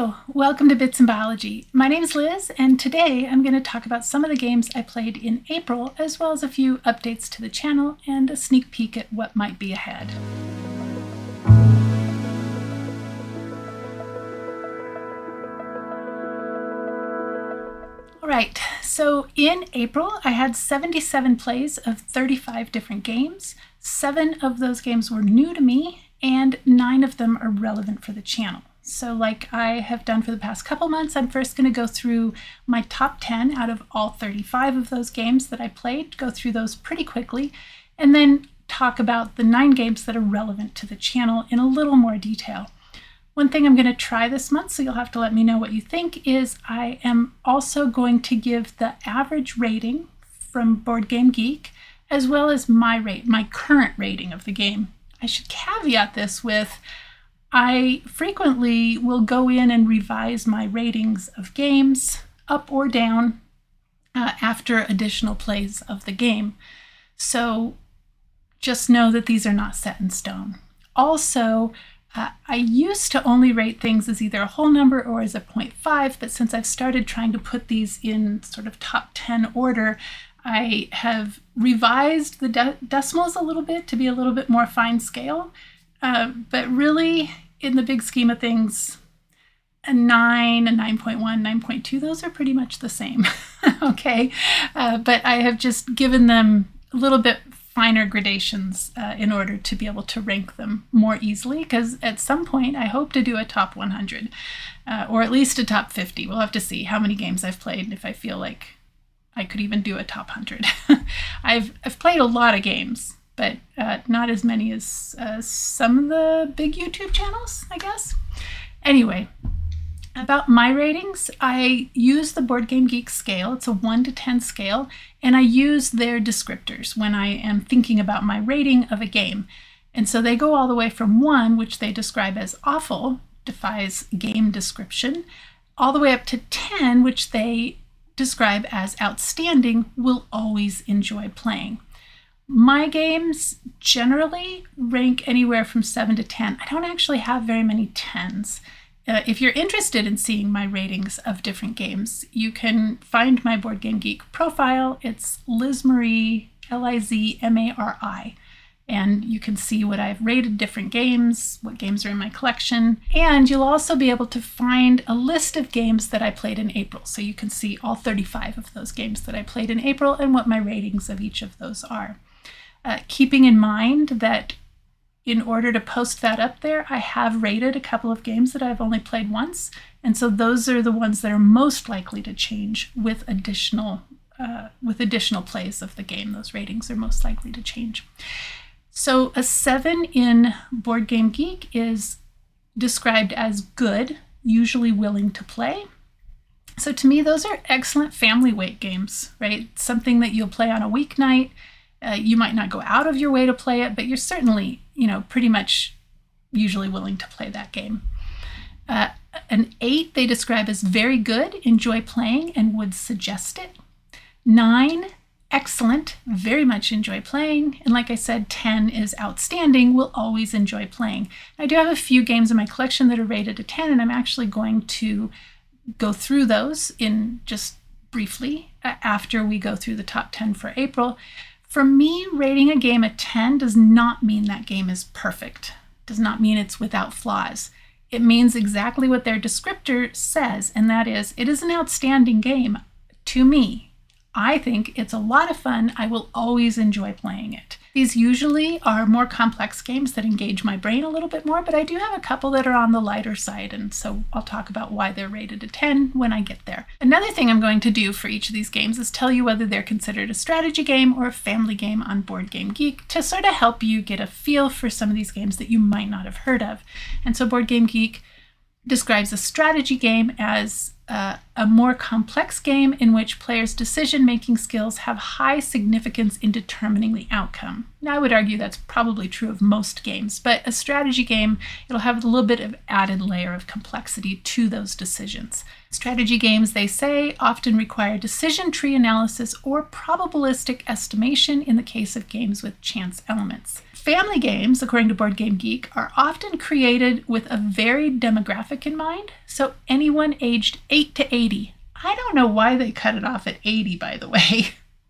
Hello, welcome to Bits in Biology. My name is Liz, and today I'm going to talk about some of the games I played in April, as well as a few updates to the channel and a sneak peek at what might be ahead. Alright, so in April I had 77 plays of 35 different games. 7 of those games were new to me, and 9 of them are relevant for the channel. So like I have done for the past couple months, I'm first going to go through my top 10 out of all 35 of those games that I played, go through those pretty quickly, and then talk about the 9 games that are relevant to the channel in a little more detail. One thing I'm going to try this month, so you'll have to let me know what you think, is I am also going to give the average rating from Board Game Geek, as well as my current rating of the game. I should caveat this with I frequently will go in and revise my ratings of games up or down after additional plays of the game. So just know that these are not set in stone. Also, I used to only rate things as either a whole number or as a 0.5, but since I've started trying to put these in sort of top 10 order, I have revised the decimals a little bit to be a little bit more fine scale. But really, in the big scheme of things, a 9, a 9.1, 9.2, those are pretty much the same, okay? But I have just given them a little bit finer gradations in order to be able to rank them more easily, because at some point I hope to do a top 100, or at least a top 50. We'll have to see how many games I've played and if I feel like I could even do a top 100. I've played a lot of games, but not as many as some of the big YouTube channels, I guess. Anyway, about my ratings, I use the Board Game Geek scale. It's a 1 to 10 scale, and I use their descriptors when I am thinking about my rating of a game. And so they go all the way from 1, which they describe as awful, defies game description, all the way up to 10, which they describe as outstanding, will always enjoy playing. My games generally rank anywhere from 7 to 10. I don't actually have very many 10s. If you're interested in seeing my ratings of different games, you can find my Board Game Geek profile. It's Lizmary, Lizmari. And you can see what I've rated different games, what games are in my collection. And you'll also be able to find a list of games that I played in April. So you can see all 35 of those games that I played in April and what my ratings of each of those are. Keeping in mind that in order to post that up there, I have rated a couple of games that I've only played once. And so those are the ones that are most likely to change with additional plays of the game. Those ratings are most likely to change. So a 7 in Board Game Geek is described as good, usually willing to play. So to me, those are excellent family weight games, right? Something that you'll play on a weeknight. You might not go out of your way to play it, but you're certainly, pretty much usually willing to play that game. An 8 they describe as very good, enjoy playing, and would suggest it. 9, excellent, very much enjoy playing. And like I said, 10 is outstanding, will always enjoy playing. I do have a few games in my collection that are rated a 10, and I'm actually going to go through those in just briefly after we go through the top 10 for April. For me, rating a game a 10 does not mean that game is perfect, does not mean it's without flaws. It means exactly what their descriptor says, and that is, it is an outstanding game to me. I think it's a lot of fun. I will always enjoy playing it. These usually are more complex games that engage my brain a little bit more, but I do have a couple that are on the lighter side, and so I'll talk about why they're rated a 10 when I get there. Another thing I'm going to do for each of these games is tell you whether they're considered a strategy game or a family game on Board Game Geek to sort of help you get a feel for some of these games that you might not have heard of. And so Board Game Geek describes a strategy game as a more complex game in which players' decision-making skills have high significance in determining the outcome. Now, I would argue that's probably true of most games, but a strategy game, it'll have a little bit of added layer of complexity to those decisions. Strategy games, they say, often require decision tree analysis or probabilistic estimation in the case of games with chance elements. Family games, according to Board Game Geek, are often created with a varied demographic in mind, so anyone aged 8 to 80. I don't know why they cut it off at 80, by the way.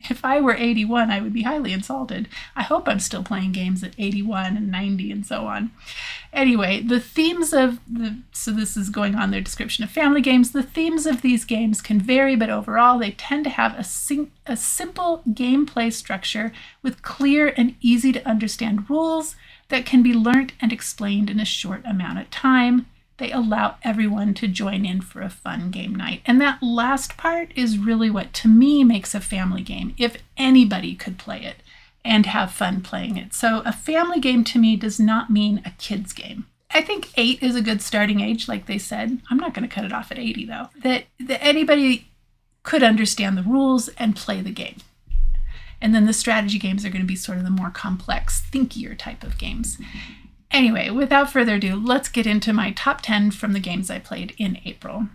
If I were 81, I would be highly insulted. I hope I'm still playing games at 81 and 90 and so on. Anyway, the themes of so this is going on their description of family games. The themes of these games can vary, but overall they tend to have a simple gameplay structure with clear and easy to understand rules that can be learnt and explained in a short amount of time. They allow everyone to join in for a fun game night. And that last part is really what, to me, makes a family game, if anybody could play it and have fun playing it. So a family game to me does not mean a kid's game. I think 8 is a good starting age, like they said. I'm not going to cut it off at 80, though. That anybody could understand the rules and play the game. And then the strategy games are going to be sort of the more complex, thinkier type of games. Anyway, without further ado, let's get into my top 10 from the games I played in April.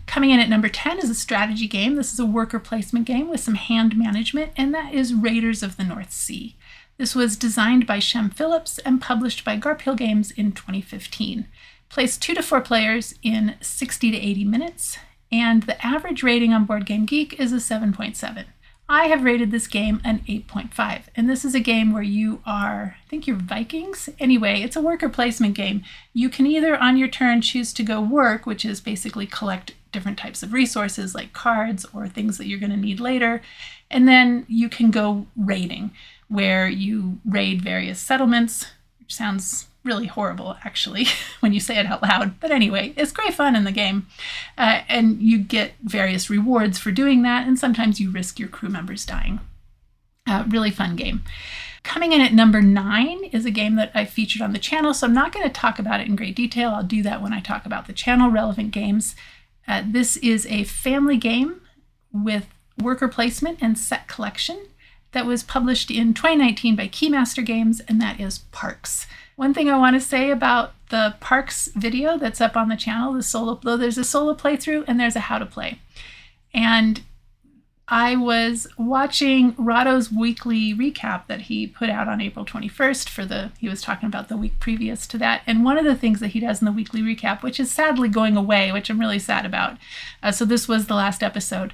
Coming in at number 10 is a strategy game. This is a worker placement game with some hand management, and that is Raiders of the North Sea. This was designed by Shem Phillips and published by Garphill Games in 2015. Plays 2 to 4 players in 60 to 80 minutes, and the average rating on Board Game Geek is a 7.7. I have rated this game an 8.5, and this is a game where you are, I think you're Vikings? Anyway, it's a worker placement game. You can either on your turn choose to go work, which is basically collect different types of resources like cards or things that you're going to need later, and then you can go raiding, where you raid various settlements, which sounds really horrible, actually, when you say it out loud. But anyway, it's great fun in the game. And you get various rewards for doing that, and sometimes you risk your crew members dying. Really fun game. Coming in at number 9 is a game that I featured on the channel, so I'm not going to talk about it in great detail. I'll do that when I talk about the channel relevant games. This is a family game with worker placement and set collection that was published in 2019 by Keymaster Games, and that is Parks. One thing I want to say about the Parks video that's up on the channel, there's a solo playthrough and there's a how to play. And I was watching Rahdo's weekly recap that he put out on April 21st he was talking about the week previous to that. And one of the things that he does in the weekly recap, which is sadly going away, which I'm really sad about. So this was the last episode.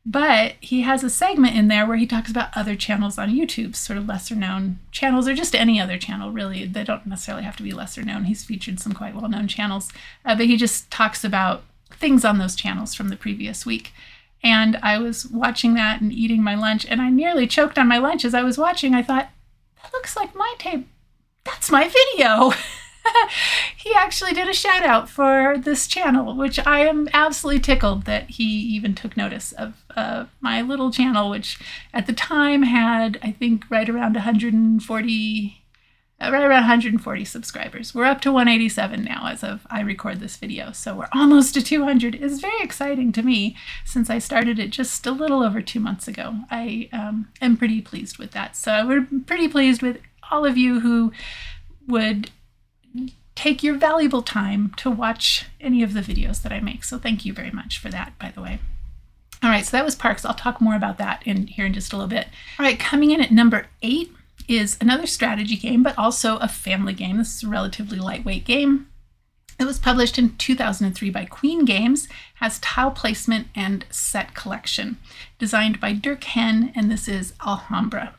But he has a segment in there where he talks about other channels on YouTube, sort of lesser known channels, or just any other channel, really. They don't necessarily have to be lesser known. He's featured some quite well-known channels, but he just talks about things on those channels from the previous week. And I was watching that and eating my lunch, and I nearly choked on my lunch as I was watching. I thought, that looks like my tape. That's my video. He actually did a shout out for this channel, which I am absolutely tickled that he even took notice of my little channel, which at the time had, I think, right around 140 subscribers. We're up to 187 now as of I record this video, so we're almost to 200. It's very exciting to me since I started it just a little over 2 months ago. I am pretty pleased with that. So we're pretty pleased with all of you who would take your valuable time to watch any of the videos that I make. So thank you very much for that, by the way. All right, so that was Parks. I'll talk more about that here in just a little bit. All right, coming in at number 8 is another strategy game, but also a family game. This is a relatively lightweight game. It was published in 2003 by Queen Games, has tile placement and set collection. Designed by Dirk Henn, and this is Alhambra.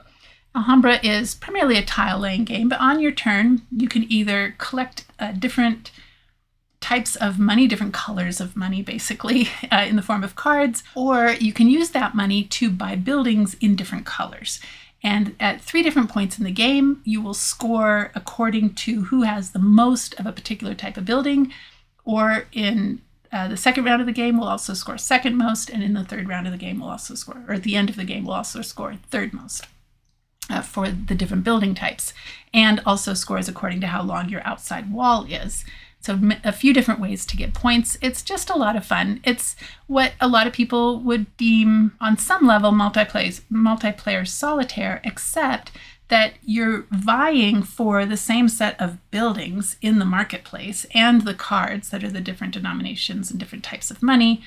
Alhambra is primarily a tile laying game, but on your turn, you can either collect different types of money, different colors of money, basically, in the form of cards, or you can use that money to buy buildings in different colors. And at 3 different points in the game, you will score according to who has the most of a particular type of building, or in the second round of the game, we'll also score second most, and in the third round of the game, we'll also score, or at the end of the game, we'll also score third most. For the different building types, and also scores according to how long your outside wall is. So a few different ways to get points. It's just a lot of fun. It's what a lot of people would deem on some level multiplayer solitaire, except that you're vying for the same set of buildings in the marketplace and the cards that are the different denominations and different types of money.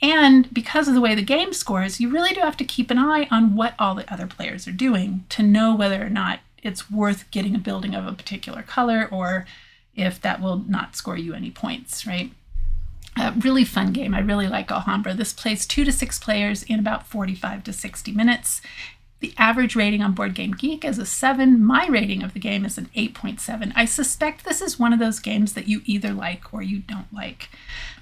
And because of the way the game scores, you really do have to keep an eye on what all the other players are doing to know whether or not it's worth getting a building of a particular color or if that will not score you any points, right? A really fun game. I really like Alhambra. This plays 2 to 6 players in about 45 to 60 minutes. The average rating on Board Game Geek is a 7. My rating of the game is an 8.7. I suspect this is one of those games that you either like or you don't like.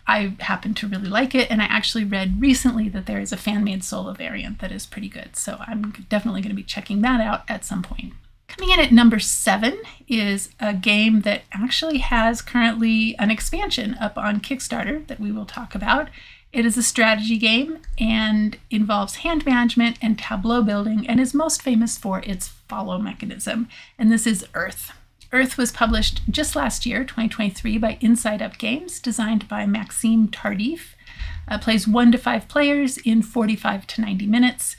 I happen to really like it, and I actually read recently that there is a fan-made solo variant that is pretty good, so I'm definitely going to be checking that out at some point. Coming in at number 7 is a game that actually has currently an expansion up on Kickstarter that we will talk about. It is a strategy game and involves hand management and tableau building and is most famous for its follow mechanism, and this is Earth. Earth was published just last year, 2023, by Inside Up Games, designed by Maxime Tardif. Plays 1 to 5 players in 45 to 90 minutes.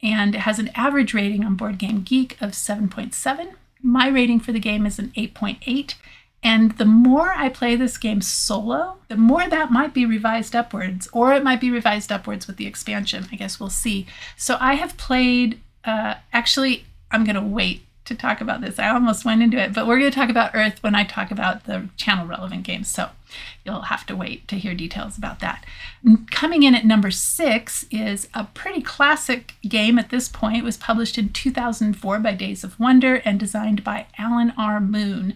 And it has an average rating on Board Game Geek of 7.7. My rating for the game is an 8.8. And the more I play this game solo, the more that might be revised upwards, or it might be revised upwards with the expansion. I guess we'll see. So I have played, actually, I'm going to wait to talk about this. I almost went into it, but we're going to talk about Earth when I talk about the channel relevant games. So you'll have to wait to hear details about that. Coming in at number 6 is a pretty classic game at this point. It was published in 2004 by Days of Wonder and designed by Alan R. Moon.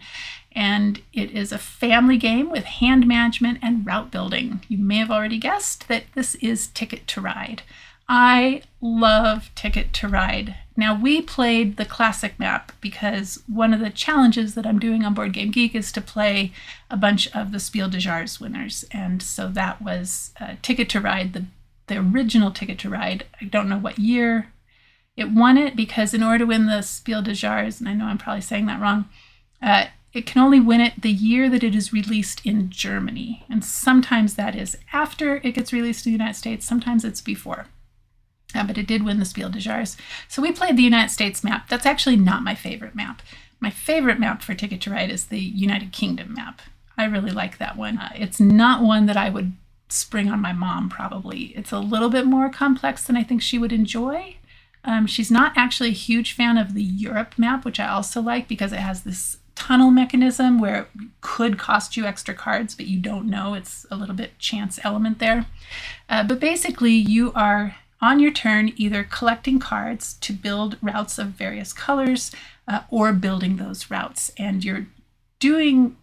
And it is a family game with hand management and route building. You may have already guessed that this is Ticket to Ride. I love Ticket to Ride. Now, we played the classic map because one of the challenges that I'm doing on Board Game Geek is to play a bunch of the Spiel des Jahres winners. And so that was Ticket to Ride, the original Ticket to Ride. I don't know what year it won it, because in order to win the Spiel des Jahres, and I know I'm probably saying that wrong, it can only win it the year that it is released in Germany. And sometimes that is after it gets released in the United States, sometimes it's before. But it did win the Spiel des Jahres. So we played the United States map. That's actually not my favorite map. My favorite map for Ticket to Ride is the United Kingdom map. I really like that one. It's not one that I would spring on my mom, probably. It's a little bit more complex than I think she would enjoy. She's not actually a huge fan of the Europe map, which I also like because it has this tunnel mechanism where it could cost you extra cards, but you don't know. It's a little bit chance element there. But basically, you are on your turn either collecting cards to build routes of various colors or building those routes. And you're building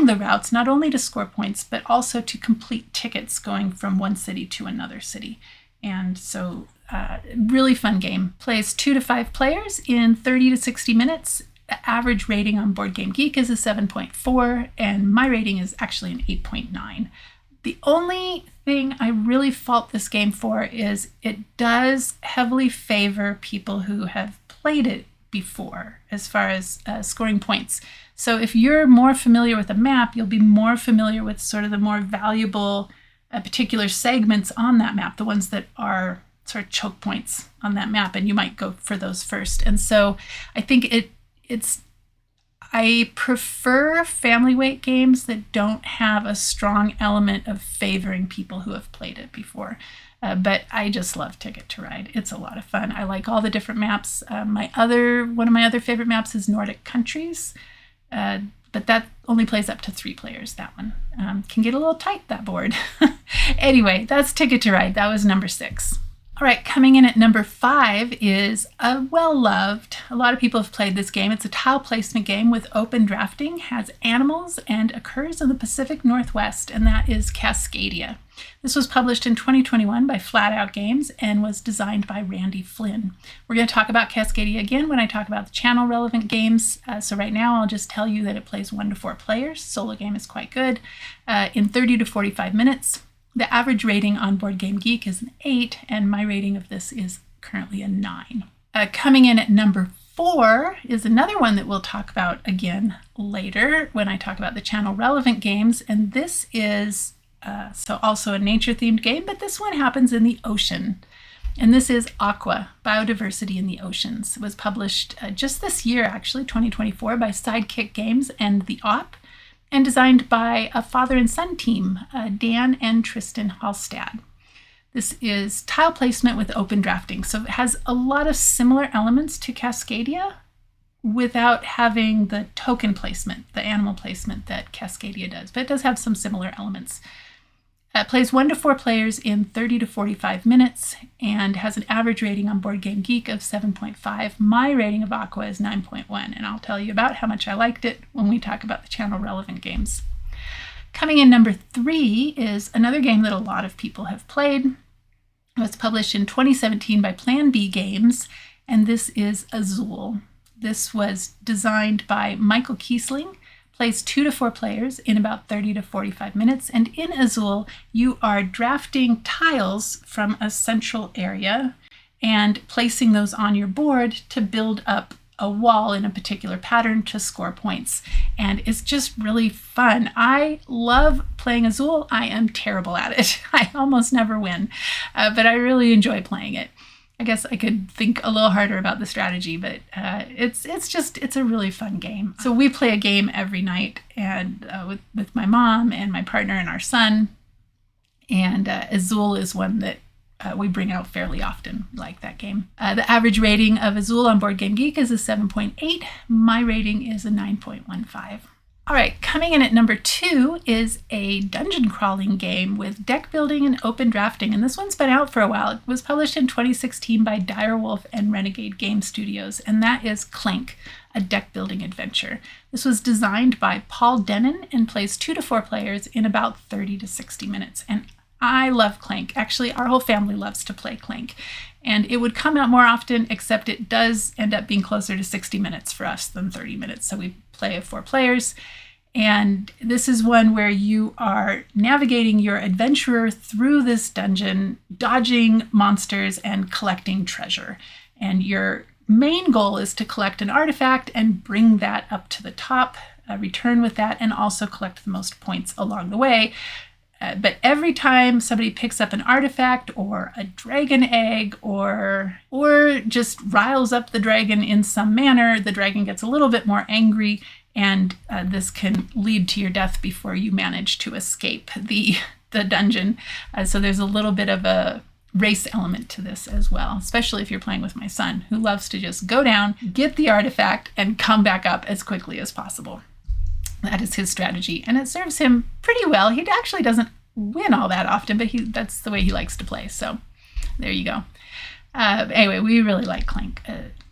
the routes not only to score points, but also to complete tickets going from one city to another city. And so really fun game. Plays 2 to 5 players in 30 to 60 minutes. The average rating on Board Game Geek is a 7.4, and my rating is actually an 8.9. The only thing I really fault this game for is it does heavily favor people who have played it before as far as scoring points. So if you're more familiar with a map, you'll be more familiar with sort of the more valuable particular segments on that map, the ones that are sort of choke points on that map, and you might go for those first. And so I think I prefer family weight games that don't have a strong element of favoring people who have played it before. But I just love Ticket to Ride. It's a lot of fun. I like all the different maps. One of my other favorite maps is Nordic Countries, but that only plays up to 3 players, that one. Can get a little tight, that board. Anyway, that's Ticket to Ride. That was number 6. All right, coming in at number 5 is a well-loved. A lot of people have played this game. It's a tile placement game with open drafting, has animals, and occurs in the Pacific Northwest, and that is Cascadia. This was published in 2021 by Flat Out Games and was designed by Randy Flynn. We're going to talk about Cascadia again when I talk about the channel-relevant games. So right now, I'll just tell you that it plays 1 to 4 players. Solo game is quite good. In 30 to 45 minutes. The average rating on Board Game Geek is an 8, and my rating of this is currently a 9. Coming in at number 4 is another one that we'll talk about again later when I talk about the channel relevant games. And this is so also a nature-themed game, but this one happens in the ocean. And this is AQUA, Biodiversity in the Oceans. It was published just this year, actually, 2024, by Sidekick Games and the OP, and designed by a father and son team, Dan and Tristan Hallstad. This is tile placement with open drafting. So it has a lot of similar elements to Cascadia without having the token placement, the animal placement that Cascadia does, but it does have some similar elements. It plays 1 to 4 players in 30 to 45 minutes and has an average rating on Board Game Geek of 7.5. My rating of AQUA is 9.1, and I'll tell you about how much I liked it when we talk about the channel relevant games. Coming in number 3 is another game that a lot of people have played. It was published in 2017 by Plan B Games, and this is Azul. This was designed by Michael Kiesling. Plays 2 to 4 players in about 30 to 45 minutes. And in Azul, you are drafting tiles from a central area and placing those on your board to build up a wall in a particular pattern to score points. And it's just really fun. I love playing Azul. I am terrible at it. I almost never win, but I really enjoy playing it. I guess I could think a little harder about the strategy, but it's a really fun game. So we play a game every night, and with my mom and my partner and our son. And Azul is one that we bring out fairly often, like that game. The average rating of Azul on Board Game Geek is a 7.8. My rating is a 9.15. All right, coming in at number 2 is a dungeon crawling game with deck building and open drafting. And this one's been out for a while. It was published in 2016 by Direwolf and Renegade Game Studios, and that is Clank, a deck building adventure. This was designed by Paul Denon and plays 2 to 4 players in about 30 to 60 minutes. And I love Clank. Actually, our whole family loves to play Clank. And it would come out more often, except it does end up being closer to 60 minutes for us than 30 minutes. So we play 4 players. And this is one where you are navigating your adventurer through this dungeon, dodging monsters and collecting treasure. And your main goal is to collect an artifact and bring that up to the top, return with that, and also collect the most points along the way. But every time somebody picks up an artifact or a dragon egg or just riles up the dragon in some manner, the dragon gets a little bit more angry, and this can lead to your death before you manage to escape the dungeon. So there's a little bit of a race element to this as well, especially if you're playing with my son, who loves to just go down, get the artifact, and come back up as quickly as possible. That is his strategy, and it serves him pretty well. He actually doesn't win all that often, but that's the way he likes to play. So there you go. Anyway, we really like Clank.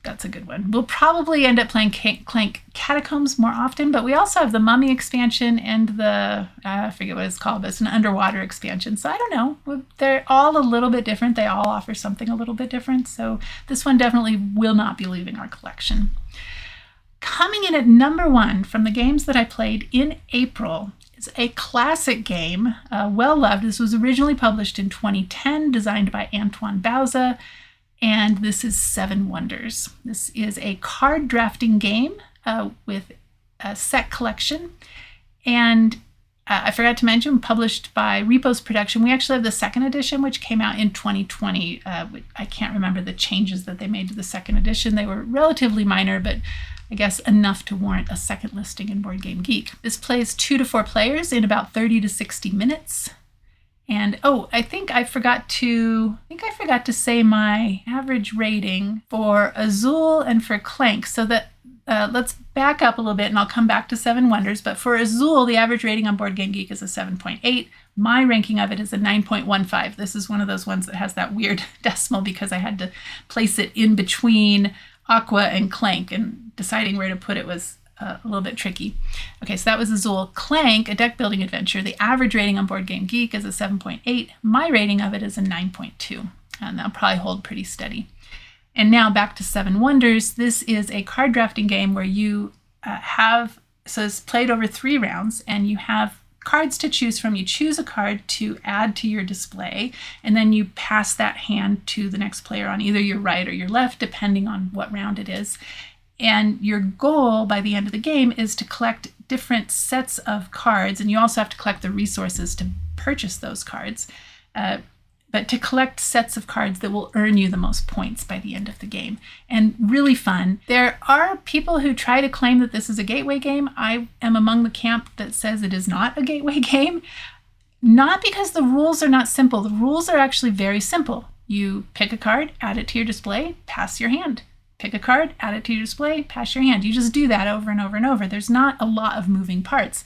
That's a good one. We'll probably end up playing Clank Catacombs more often, but we also have the Mummy expansion and the, I forget what it's called, but it's an underwater expansion. So I don't know. They're all a little bit different. They all offer something a little bit different. So this one definitely will not be leaving our collection. Coming in at number 1 from the games that I played in April is a classic game, well loved. This was originally published in 2010, designed by Antoine Bauza, and this is 7 Wonders. This is a card drafting game with a set collection, and I forgot to mention, published by Repos Production. We actually have the second edition, which came out in 2020. I can't remember the changes that they made to the second edition. They were relatively minor, but I guess enough to warrant a second listing in Board Game Geek. This plays 2 to 4 players in about 30 to 60 minutes. And I think I forgot to say my average rating for Azul and for Clank. So that let's back up a little bit, and I'll come back to 7 Wonders. But for Azul, the average rating on Board Game Geek is a 7.8. My ranking of it is a 9.15. This is one of those ones that has that weird decimal because I had to place it in between AQUA and Clank, and deciding where to put it was a little bit tricky. Okay, so that was Azul. Clank, a deck building adventure. The average rating on Board Game Geek is a 7.8. My rating of it is a 9.2, and that'll probably hold pretty steady. And now back to 7 Wonders. This is a card drafting game where you so it's played over 3 rounds, and you have cards to choose from. You choose a card to add to your display, and then you pass that hand to the next player on either your right or your left, depending on what round it is. And your goal by the end of the game is to collect different sets of cards, and you also have to collect the resources to purchase those cards. But to collect sets of cards that will earn you the most points by the end of the game. And really fun. There are people who try to claim that this is a gateway game. I am among the camp that says it is not a gateway game. Not because the rules are not simple. The rules are actually very simple. You pick a card, add it to your display, pass your hand. Pick a card, add it to your display, pass your hand. You just do that over and over and over. There's not a lot of moving parts.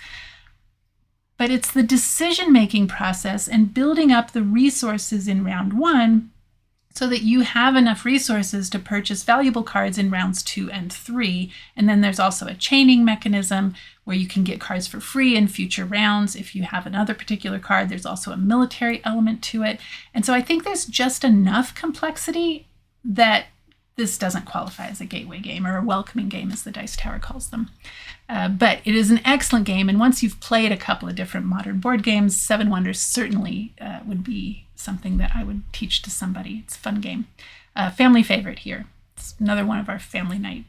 But it's the decision-making process and building up the resources in round 1 so that you have enough resources to purchase valuable cards in rounds 2 and 3. And then there's also a chaining mechanism where you can get cards for free in future rounds. If you have another particular card, there's also a military element to it. And so I think there's just enough complexity that this doesn't qualify as a gateway game, or a welcoming game, as the Dice Tower calls them. But it is an excellent game, and once you've played a couple of different modern board games, Seven Wonders certainly would be something that I would teach to somebody. It's a fun game. Family favorite here. It's another one of our family night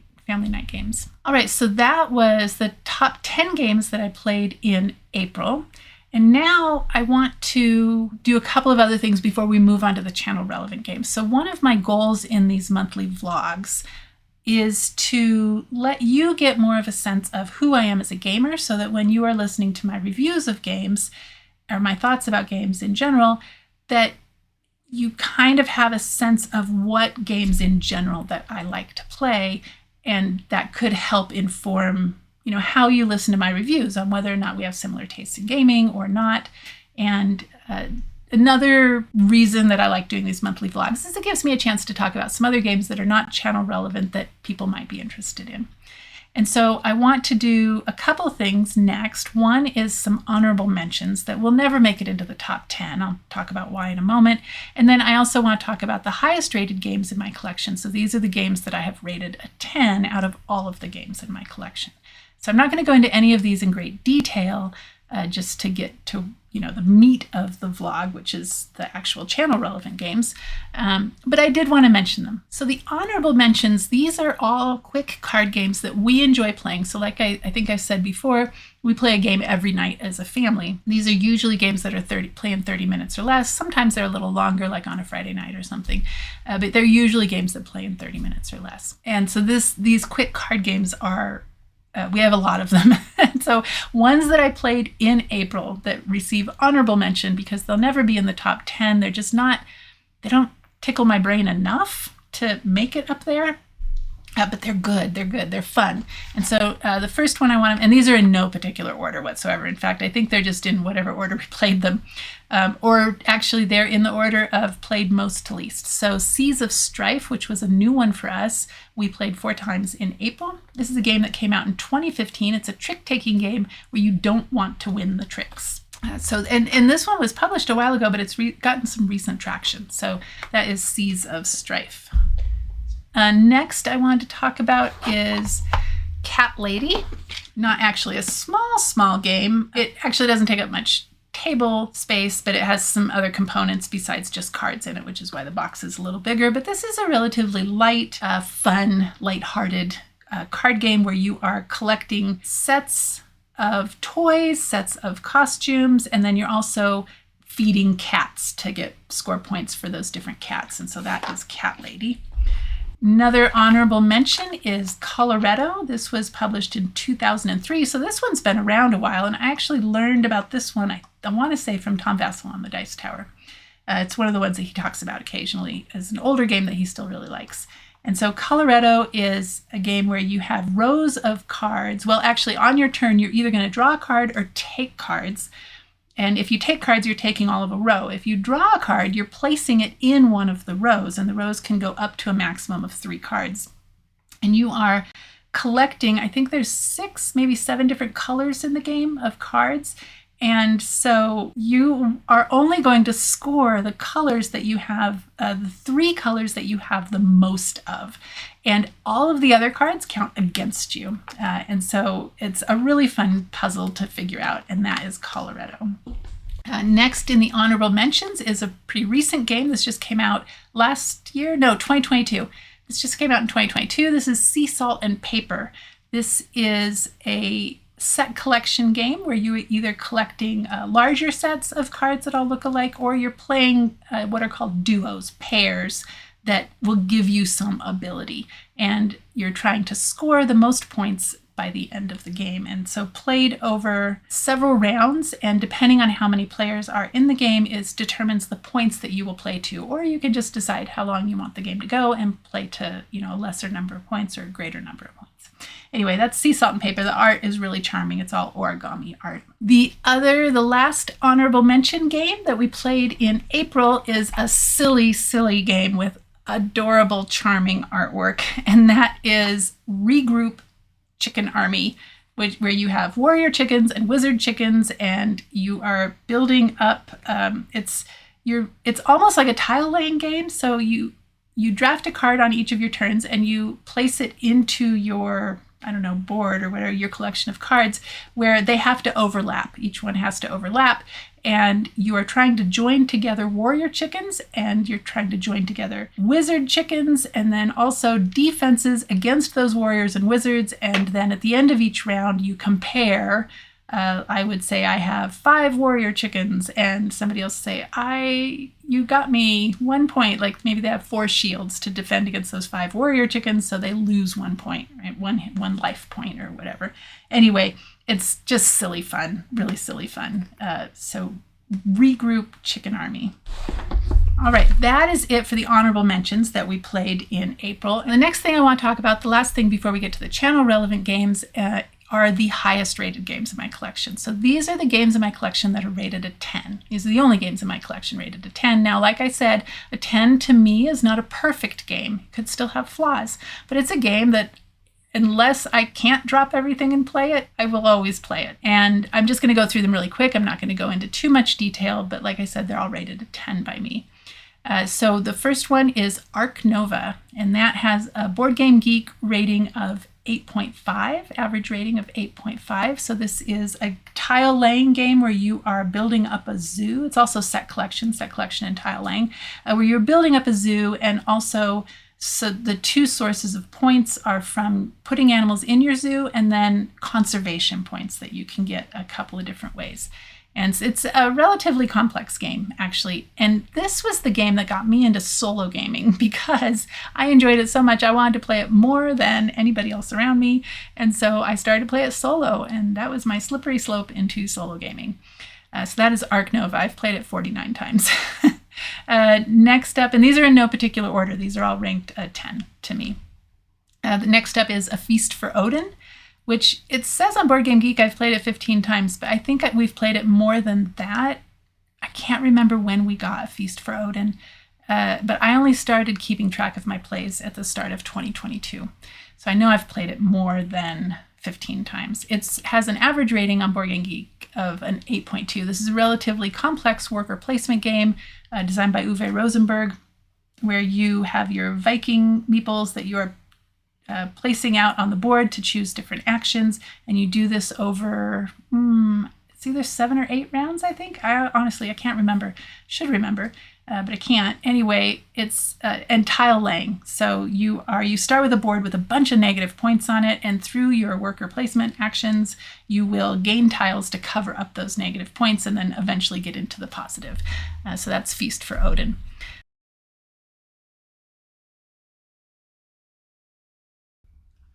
games. All right, so that was the top 10 games that I played in April. And now I want to do a couple of other things before we move on to the channel relevant games. So one of my goals in these monthly vlogs is to let you get more of a sense of who I am as a gamer, so that when you are listening to my reviews of games or my thoughts about games in general, that you kind of have a sense of what games in general that I like to play, and that could help inform how you listen to my reviews on whether or not we have similar tastes in gaming or not. And another reason that I like doing these monthly vlogs is it gives me a chance to talk about some other games that are not channel relevant that people might be interested in. And so I want to do a couple things next. One is some honorable mentions that will never make it into the top 10. I'll talk about why in a moment. And then I also want to talk about the highest rated games in my collection. So these are the games that I have rated a 10 out of all of the games in my collection. So I'm not going to go into any of these in great detail, just to get to the meat of the vlog, which is the actual channel relevant games. But I did want to mention them. So the honorable mentions, these are all quick card games that we enjoy playing. So like I think I said before, we play a game every night as a family. These are usually games that are play in 30 minutes or less. Sometimes they're a little longer, like on a Friday night or something. But they're usually games that play in 30 minutes or less. And so these quick card games are we have a lot of them. So ones that I played in April that receive honorable mention because they'll never be in the top 10. They're just not, they don't tickle my brain enough to make it up there. But they're good. They're fun. And so the first one I want to, and these are in no particular order whatsoever. In fact, I think they're just in whatever order we played them. Or actually they're in the order of played most to least. So Seas of Strife, which was a new one for us, we played 4 times in April. This is a game that came out in 2015. It's a trick-taking game where you don't want to win the tricks. And this one was published a while ago, but it's gotten some recent traction. So that is Seas of Strife. Next I wanted to talk about is Cat Lady. Not actually a small game. It actually doesn't take up much table space, but it has some other components besides just cards in it, which is why the box is a little bigger. But this is a relatively light, fun, lighthearted card game where you are collecting sets of toys, sets of costumes, and then you're also feeding cats to get score points for those different cats. And so that is Cat Lady. Another honorable mention is Coloretto. This was published in 2003, so this one's been around a while, and I actually learned about this one, I want to say, from Tom Vassell on the Dice Tower. It's one of the ones that he talks about occasionally as an older game that he still really likes. And so Coloretto is a game where you have rows of cards. Well, actually, on your turn, you're either going to draw a card or take cards. And if you take cards, you're taking all of a row. If you draw a card, you're placing it in one of the rows, and the rows can go up to a maximum of 3 cards. And you are collecting, I think there's 6, maybe 7 different colors in the game of cards. And so you are only going to score the colors that you have, the 3 colors that you have the most of. And all of the other cards count against you. And so it's a really fun puzzle to figure out, and that is Coloretto. Next in the honorable mentions is a pretty recent game. This just came out last year, no, 2022. This just came out in 2022. This is Sea Salt and Paper. This is a set collection game where you are either collecting larger sets of cards that all look alike, or you're playing what are called duos, pairs, that will give you some ability. And you're trying to score the most points by the end of the game. And so played over several rounds, and depending on how many players are in the game determines the points that you will play to, or you can just decide how long you want the game to go and play to, a lesser number of points or a greater number of points. Anyway, that's Sea Salt and Paper. The art is really charming. It's all origami art. The last honorable mention game that we played in April is a silly, silly game with adorable, charming artwork, and that is Regroup Chicken Army, where you have warrior chickens and wizard chickens, and you are building up. It's almost like a tile laying game. So you draft a card on each of your turns, and you place it into your board or whatever, your collection of cards, where they have to overlap. Each one has to overlap, and you are trying to join together warrior chickens, and you're trying to join together wizard chickens, and then also defenses against those warriors and wizards. And then at the end of each round, you compare. I would say I have 5 warrior chickens, and somebody else say, you got me 1 point. Like maybe they have 4 shields to defend against those 5 warrior chickens, so they lose 1 point, right? One life point or whatever. Anyway, it's just silly fun, really silly fun. So Regroup Chicken Army. All right, that is it for the honorable mentions that we played in April. And the next thing I want to talk about, the last thing before we get to the channel relevant games, are the highest rated games in my collection. So these are the games in my collection that are rated a 10. These are the only games in my collection rated a 10. Now, like I said, a 10 to me is not a perfect game. It could still have flaws, but it's a game that, unless I can't drop everything and play it, I will always play it. And I'm just going to go through them really quick. I'm not going to go into too much detail, but like I said, they're all rated a 10 by me. So the first one is Arc Nova, and that has a Board Game Geek rating of 8.5, average rating of 8.5. So this is a tile laying game where you are building up a zoo. It's also set collection and tile laying, where you're building up a zoo. And also, so the 2 sources of points are from putting animals in your zoo, and then conservation points that you can get a couple of different ways. And it's a relatively complex game, actually. And this was the game that got me into solo gaming, because I enjoyed it so much. I wanted to play it more than anybody else around me. And so I started to play it solo, and that was my slippery slope into solo gaming. So that is Arc Nova. I've played it 49 times. Next up, and these are in no particular order. These are all ranked 10 to me. The next up is A Feast for Odin, which it says on Board Game Geek I've played it 15 times, but I think we've played it more than that. I can't remember when we got A Feast for Odin, but I only started keeping track of my plays at the start of 2022. So I know I've played it more than 15 times. It has an average rating on Board Game Geek of an 8.2. This is a relatively complex worker placement game designed by Uwe Rosenberg, where you have your Viking meeples that you are placing out on the board to choose different actions, and you do this over it's either 7 or 8 rounds, I think. I can't remember. Should remember, but I can't. Anyway, it's and tile laying. So you start with a board with a bunch of negative points on it, and through your worker placement actions, you will gain tiles to cover up those negative points, and then eventually get into the positive. So that's Feast for Odin.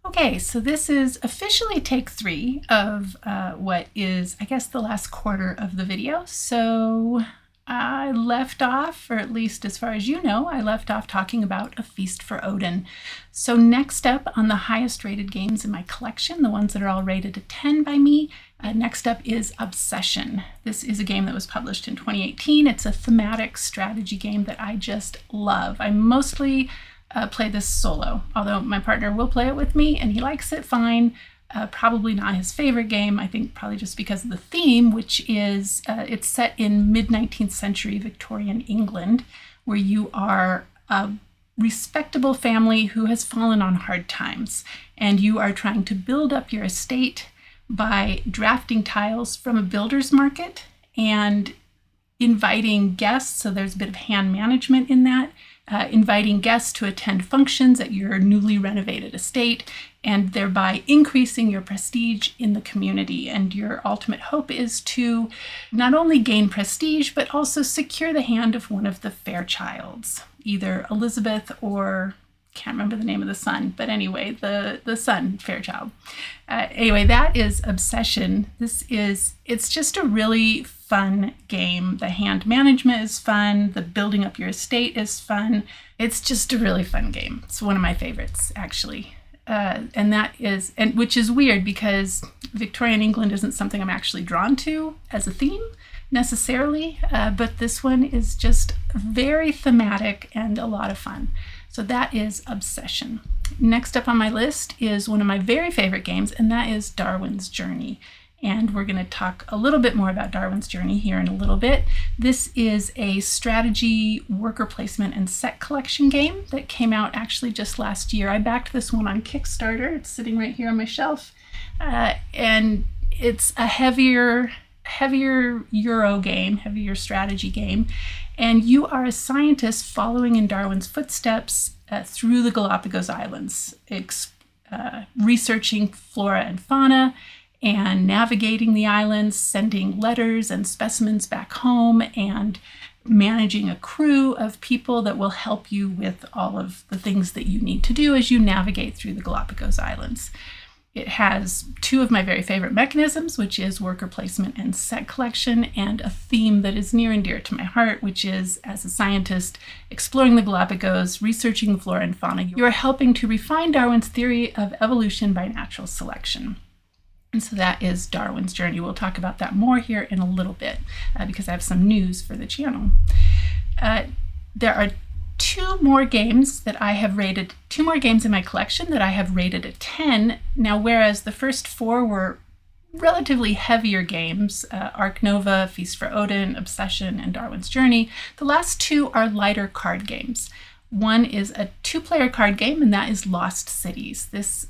Okay, so this is officially take 3 of what is, I guess, the last quarter of the video. So I left off, or at least as far as you know, I left off talking about A Feast for Odin. So next up on the highest rated games in my collection, the ones that are all rated a 10 by me, next up is Obsession. This is a game that was published in 2018. It's a thematic strategy game that I just love. I mostly play this solo, although my partner will play it with me and he likes it fine. Probably not his favorite game, I think probably just because of the theme, which is it's set in mid-19th century Victorian England, where you are a respectable family who has fallen on hard times, and you are trying to build up your estate by drafting tiles from a builder's market and inviting guests, so there's a bit of hand management in that. inviting guests to attend functions at your newly renovated estate, and thereby increasing your prestige in the community. And your ultimate hope is to not only gain prestige, but also secure the hand of one of the Fairchilds, either Elizabeth or, can't remember the name of the son, but anyway, the son, Fairchild. Anyway, that is Obsession. It's just a really fun game. The hand management is fun. The building up your estate is fun. It's just a really fun game. It's one of my favorites, actually. Which is weird because Victorian England isn't something I'm actually drawn to as a theme necessarily, but this one is just very thematic and a lot of fun. So that is Obsession. Next up on my list is one of my very favorite games, and that is Darwin's Journey. And we're going to talk a little bit more about Darwin's Journey here in a little bit. This is a strategy, worker placement, and set collection game that came out actually just last year. I backed this one on Kickstarter. It's sitting right here on my shelf. And it's a heavier Euro game, heavier strategy game. And you are a scientist following in Darwin's footsteps through the Galapagos Islands, researching flora and fauna, and navigating the islands, sending letters and specimens back home, and managing a crew of people that will help you with all of the things that you need to do as you navigate through the Galapagos Islands. It has two of my very favorite mechanisms, which is worker placement and set collection, and a theme that is near and dear to my heart, which is, as a scientist, exploring the Galapagos, researching the flora and fauna. You are helping to refine Darwin's theory of evolution by natural selection. And so that is Darwin's Journey. We'll talk about that more here in a little bit because I have some news for the channel. There are two more games in my collection that I have rated a 10. Now, whereas the first four were relatively heavier games, Ark Nova, Feast for Odin, Obsession, and Darwin's Journey, the last two are lighter card games. One is a 2-player card game, and that is Lost Cities. This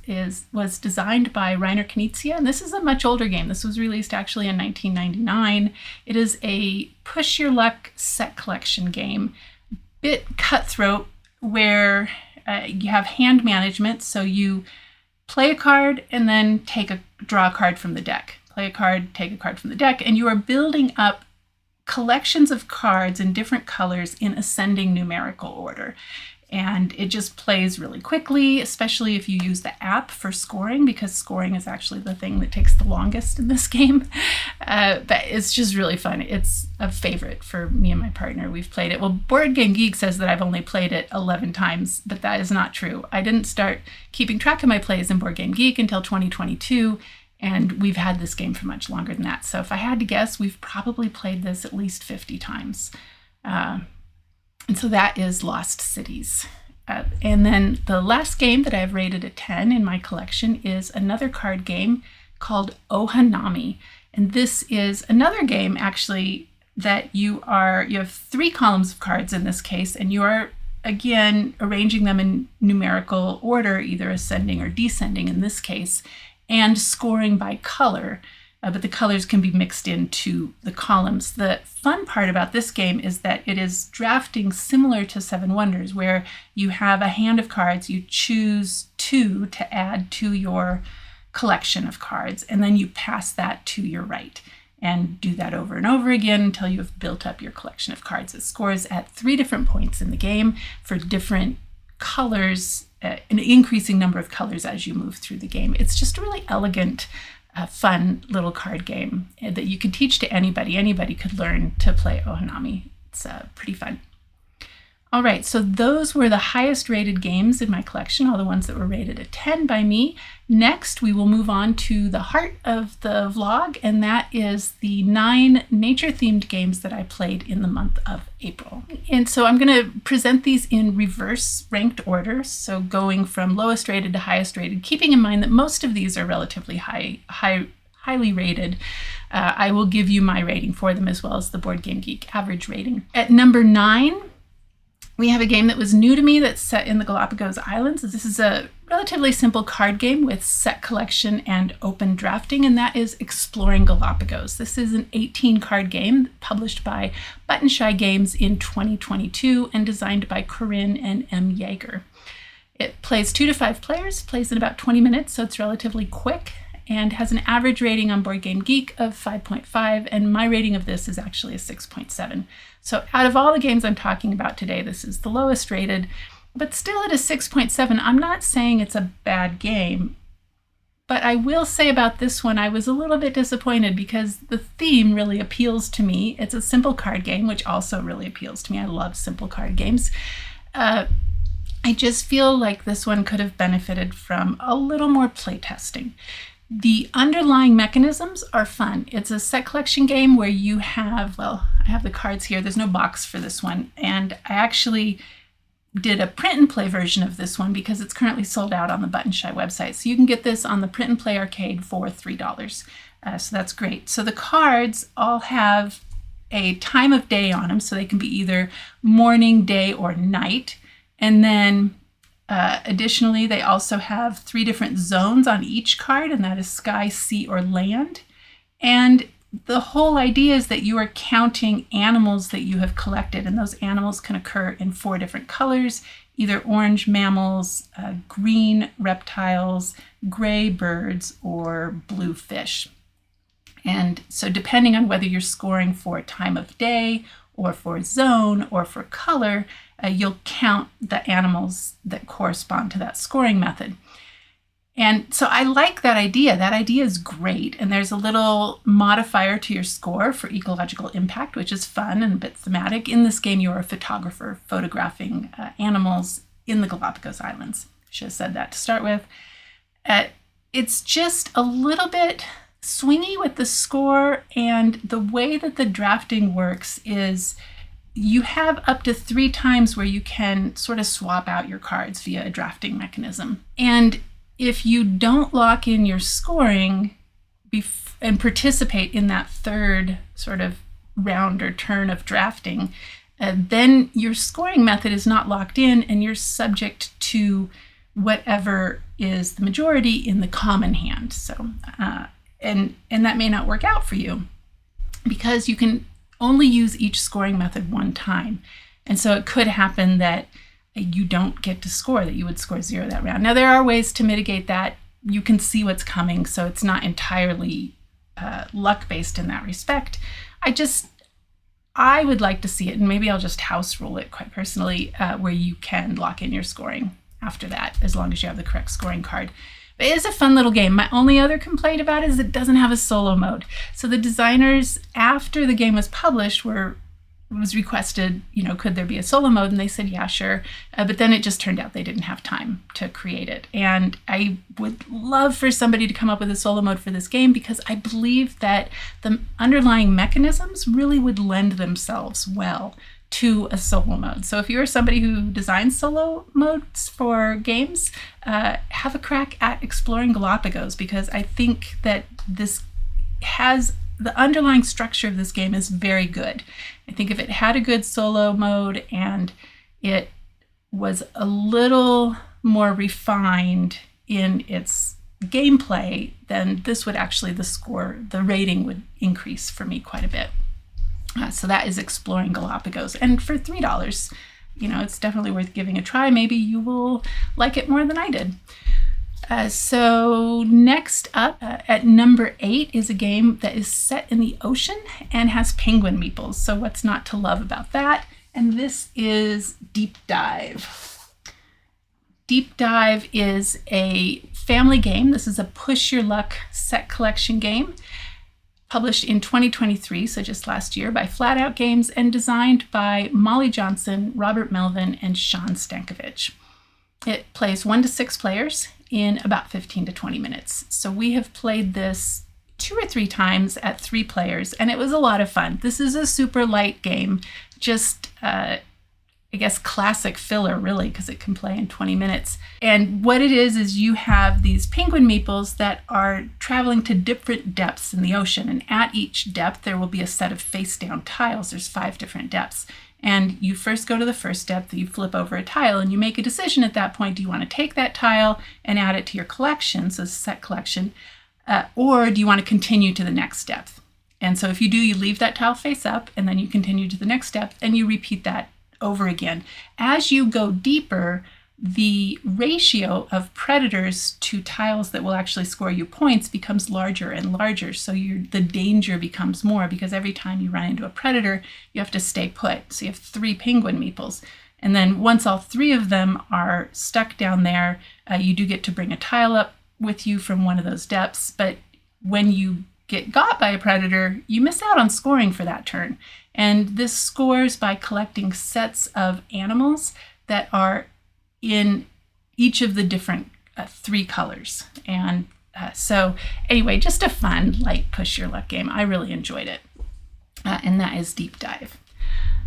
was designed by Rainer Knizia, and this is a much older game. This was released actually in 1999. It is a push your luck set collection game, bit cutthroat, where you have hand management, so you play a card and then draw a card from the deck. Play a card, take a card from the deck, and you are building up collections of cards in different colors in ascending numerical order. And it just plays really quickly, especially if you use the app for scoring, because scoring is actually the thing that takes the longest in this game. But it's just really fun. It's a favorite for me and my partner. We've played it. Well, Board Game Geek says that I've only played it 11 times, but that is not true. I didn't start keeping track of my plays in Board Game Geek until 2022. And we've had this game for much longer than that. So if I had to guess, we've probably played this at least 50 times. And so that is Lost Cities. And then the last game that I've rated a 10 in my collection is another card game called Ohanami. And this is another game, actually, that you have 3 columns of cards in this case, and you are, again, arranging them in numerical order, either ascending or descending in this case, and scoring by color, but the colors can be mixed into the columns. The fun part about this game is that it is drafting similar to Seven Wonders, where you have a hand of cards, you choose 2 to add to your collection of cards, and then you pass that to your right, and do that over and over again until you have built up your collection of cards. It scores at 3 different points in the game for different colors, an increasing number of colors as you move through the game. It's just a really elegant, fun little card game that you can teach to anybody. Anybody could learn to play Ohanami. It's pretty fun. All right, so those were the highest rated games in my collection, all the ones that were rated a 10 by me. Next, we will move on to the heart of the vlog, and that is the 9 nature-themed games that I played in the month of April. And so I'm going to present these in reverse ranked order, so going from lowest rated to highest rated, keeping in mind that most of these are relatively highly rated. I will give you my rating for them as well as the Board Game Geek average rating. At number 9, We have a game that was new to me that's set in the Galapagos Islands. This is a relatively simple card game with set collection and open drafting, and that is Exploring Galapagos. This is an 18-card game published by Button Shy Games in 2022 and designed by Corinne and M. Yeager. It plays 2 to 5 players, plays in about 20 minutes, so it's relatively quick, and has an average rating on Board Game Geek of 5.5, and my rating of this is actually a 6.7. So out of all the games I'm talking about today, this is the lowest rated, but still at a 6.7. I'm not saying it's a bad game, but I will say about this one, I was a little bit disappointed because the theme really appeals to me. It's a simple card game, which also really appeals to me. I love simple card games. I just feel like this one could have benefited from a little more playtesting. The underlying mechanisms are fun. It's a set collection game where you have, well, I have the cards here. There's no box for this one. And I actually did a print and play version of this one because it's currently sold out on the Button Shy website. So you can get this on the print and play arcade for $3. So that's great. So the cards all have a time of day on them. So they can be either morning, day, or night. And then additionally, they also have 3 different zones on each card, and that is sky, sea, or land. And the whole idea is that you are counting animals that you have collected, and those animals can occur in 4 different colors, either orange mammals, green reptiles, gray birds, or blue fish. And so depending on whether you're scoring for time of day or for zone or for color, you'll count the animals that correspond to that scoring method. And so I like that idea. That idea is great. And there's a little modifier to your score for ecological impact, which is fun and a bit thematic. In this game, you're a photographer photographing animals in the Galapagos Islands. I should have said that to start with. It's just a little bit swingy with the score, and the way that the drafting works is you have up to 3 times where you can sort of swap out your cards via a drafting mechanism. And if you don't lock in your scoring and participate in that 3rd sort of round or turn of drafting, then your scoring method is not locked in and you're subject to whatever is the majority in the common hand. So, and that may not work out for you because you can only use each scoring method 1 time. And so it could happen that you don't get to score, that you would score 0 that round. Now, there are ways to mitigate that. You can see what's coming, so it's not entirely luck-based in that respect. I would like to see it, and maybe I'll just house rule it quite personally, where you can lock in your scoring after that, as long as you have the correct scoring card. But it is a fun little game. My only other complaint about it is it doesn't have a solo mode. So the designers, after the game was published, was requested, could there be a solo mode? And they said, yeah, sure. But then it just turned out they didn't have time to create it. And I would love for somebody to come up with a solo mode for this game because I believe that the underlying mechanisms really would lend themselves well to a solo mode. So if you're somebody who designs solo modes for games, have a crack at Exploring Galapagos, because I think that the underlying structure of this game is very good. I think if it had a good solo mode and it was a little more refined in its gameplay, then this would actually, the rating would increase for me quite a bit. So that is Exploring Galapagos. And for $3, it's definitely worth giving a try. Maybe you will like it more than I did. So next up at number 8 is a game that is set in the ocean and has penguin meeples. So what's not to love about that? And this is Deep Dive. Deep Dive is a family game. This is a push your luck set collection game, published in 2023, so just last year, by Flat Out Games and designed by Molly Johnson, Robert Melvin, and Sean Stankovich. It plays 1 to 6 players in about 15 to 20 minutes. So we have played this 2 or 3 times at 3 players, and it was a lot of fun. This is a super light game, just I guess, classic filler, really, because it can play in 20 minutes. And what it is you have these penguin meeples that are traveling to different depths in the ocean. And at each depth, there will be a set of face-down tiles. There's 5 different depths. And you first go to the first depth, you flip over a tile, and you make a decision at that point. Do you want to take that tile and add it to your collection, so set collection, or do you want to continue to the next depth? And so if you do, you leave that tile face up, and then you continue to the next depth, and you repeat that over again. As you go deeper, the ratio of predators to tiles that will actually score you points becomes larger and larger. So the danger becomes more, because every time you run into a predator, you have to stay put. So you have 3 penguin meeples. And then once all 3 of them are stuck down there, you do get to bring a tile up with you from one of those depths. But when you get got by a predator, you miss out on scoring for that turn. And this scores by collecting sets of animals that are in each of the different 3 colors. And so anyway, just a fun, light push your luck game. I really enjoyed it. And that is Deep Dive.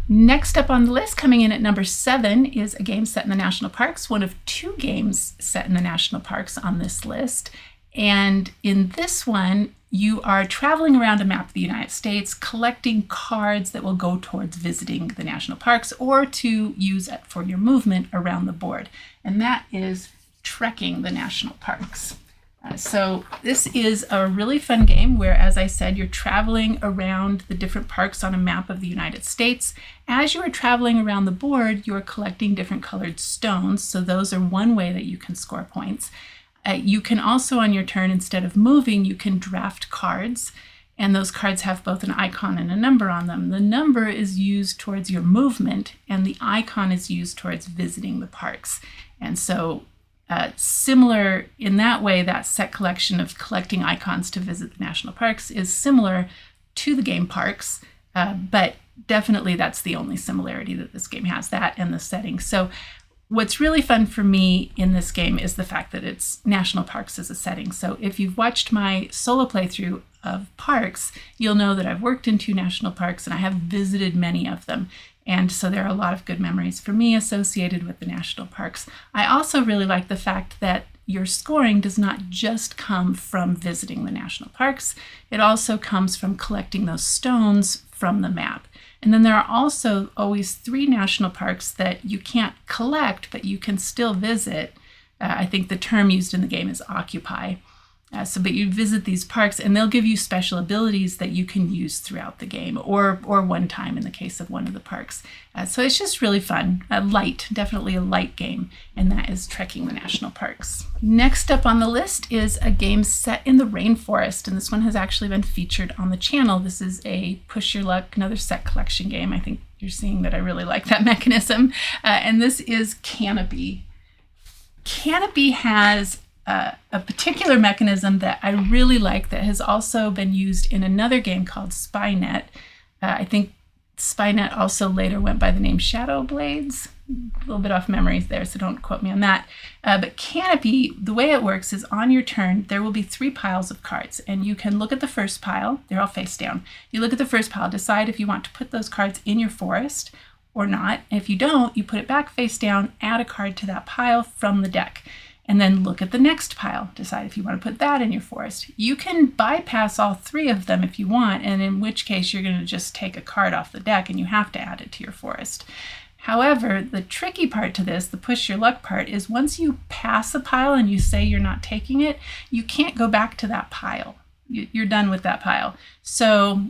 Next up on the list, coming in at number 7, is a game set in the national parks, one of 2 games set in the national parks on this list. And in this one, you are traveling around a map of the United States, collecting cards that will go towards visiting the national parks or to use for your movement around the board. And that is trekking the national parks. So this is a really fun game where, as I said, you're traveling around the different parks on a map of the United States. As you are traveling around the board, you're collecting different colored stones. So those are one way that you can score points. You can also, on your turn, instead of moving, you can draft cards, and those cards have both an icon and a number on them. The number is used towards your movement, and the icon is used towards visiting the parks. And so similar in that way, that set collection of collecting icons to visit the national parks is similar to the game Parks, but definitely that's the only similarity that this game has, that and the setting. So what's really fun for me in this game is the fact that it's national parks as a setting. So if you've watched my solo playthrough of Parks, you'll know that I've worked in 2 national parks and I have visited many of them. And so there are a lot of good memories for me associated with the national parks. I also really like the fact that your scoring does not just come from visiting the national parks. It also comes from collecting those stones from the map. And then there are also always 3 national parks that you can't collect, but you can still visit. I think the term used in the game is occupy. But you visit these parks and they'll give you special abilities that you can use throughout the game or one time in the case of one of the parks. So it's just really fun, definitely a light game, and that is trekking the national parks. Next up on the list is a game set in the rainforest, and this one has actually been featured on the channel. This is a push your luck, another set collection game. I think you're seeing that I really like that mechanism. And this is Canopy. Canopy has a particular mechanism that I really like that has also been used in another game called Spynet. I think Spynet also later went by the name Shadow Blades. A little bit off memory there, so don't quote me on that. But Canopy, the way it works is on your turn, there will be 3 piles of cards, and you can look at the first pile. They're all face down. You look at the first pile, decide if you want to put those cards in your forest or not. And if you don't, you put it back face down, add a card to that pile from the deck. And then look at the next pile, decide if you want to put that in your forest. You can bypass all 3 of them if you want, and in which case you're going to just take a card off the deck and you have to add it to your forest. However, the tricky part to this, the push your luck part, is once you pass a pile and you say you're not taking it, you can't go back to that pile. You're done with that pile. So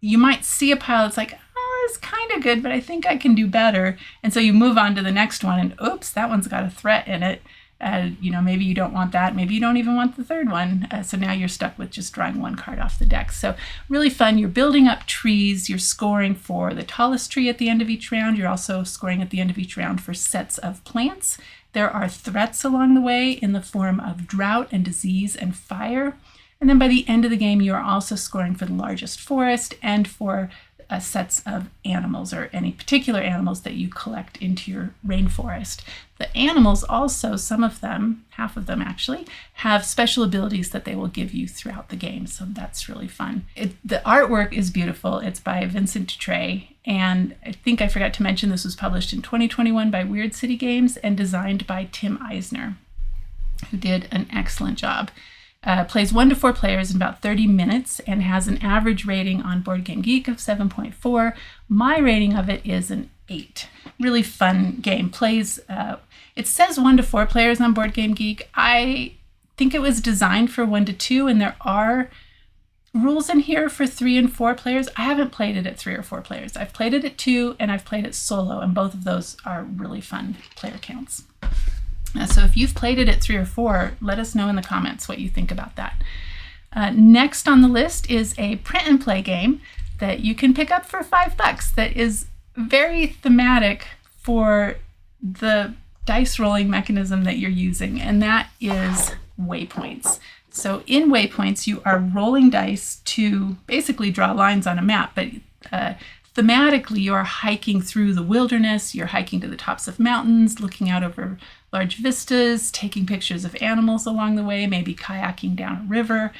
you might see a pile that's like, oh, it's kind of good, but I think I can do better. And so you move on to the next one and oops, that one's got a threat in it. Maybe you don't want that. Maybe you don't even want the third one. So now you're stuck with just drawing 1 card off the deck. So really fun. You're building up trees. You're scoring for the tallest tree at the end of each round. You're also scoring at the end of each round for sets of plants. There are threats along the way in the form of drought and disease and fire. And then by the end of the game, you are also scoring for the largest forest and for sets of animals or any particular animals that you collect into your rainforest. The animals also, some of them, half of them actually, have special abilities that they will give you throughout the game. So that's really fun. The artwork is beautiful. It's by Vincent Dutray. And I think I forgot to mention this was published in 2021 by Weird City Games and designed by Tim Eisner, who did an excellent job. Plays 1 to 4 players in about 30 minutes and has an average rating on Board Game Geek of 7.4. My rating of it is an 8. Really fun game. Plays, it says 1 to 4 players on Board Game Geek. I think it was designed for 1 to 2, and there are rules in here for 3 and 4 players. I haven't played it at 3 or 4 players. I've played it at 2, and I've played it solo, and both of those are really fun player counts. So if you've played it at 3 or 4, let us know in the comments what you think about that. Next on the list is a print and play game that you can pick up for $5 that is very thematic for the dice rolling mechanism that you're using, and that is Waypoints. So in Waypoints, you are rolling dice to basically draw lines on a map, but thematically, you're hiking through the wilderness, you're hiking to the tops of mountains, looking out over large vistas, taking pictures of animals along the way, maybe kayaking down a river.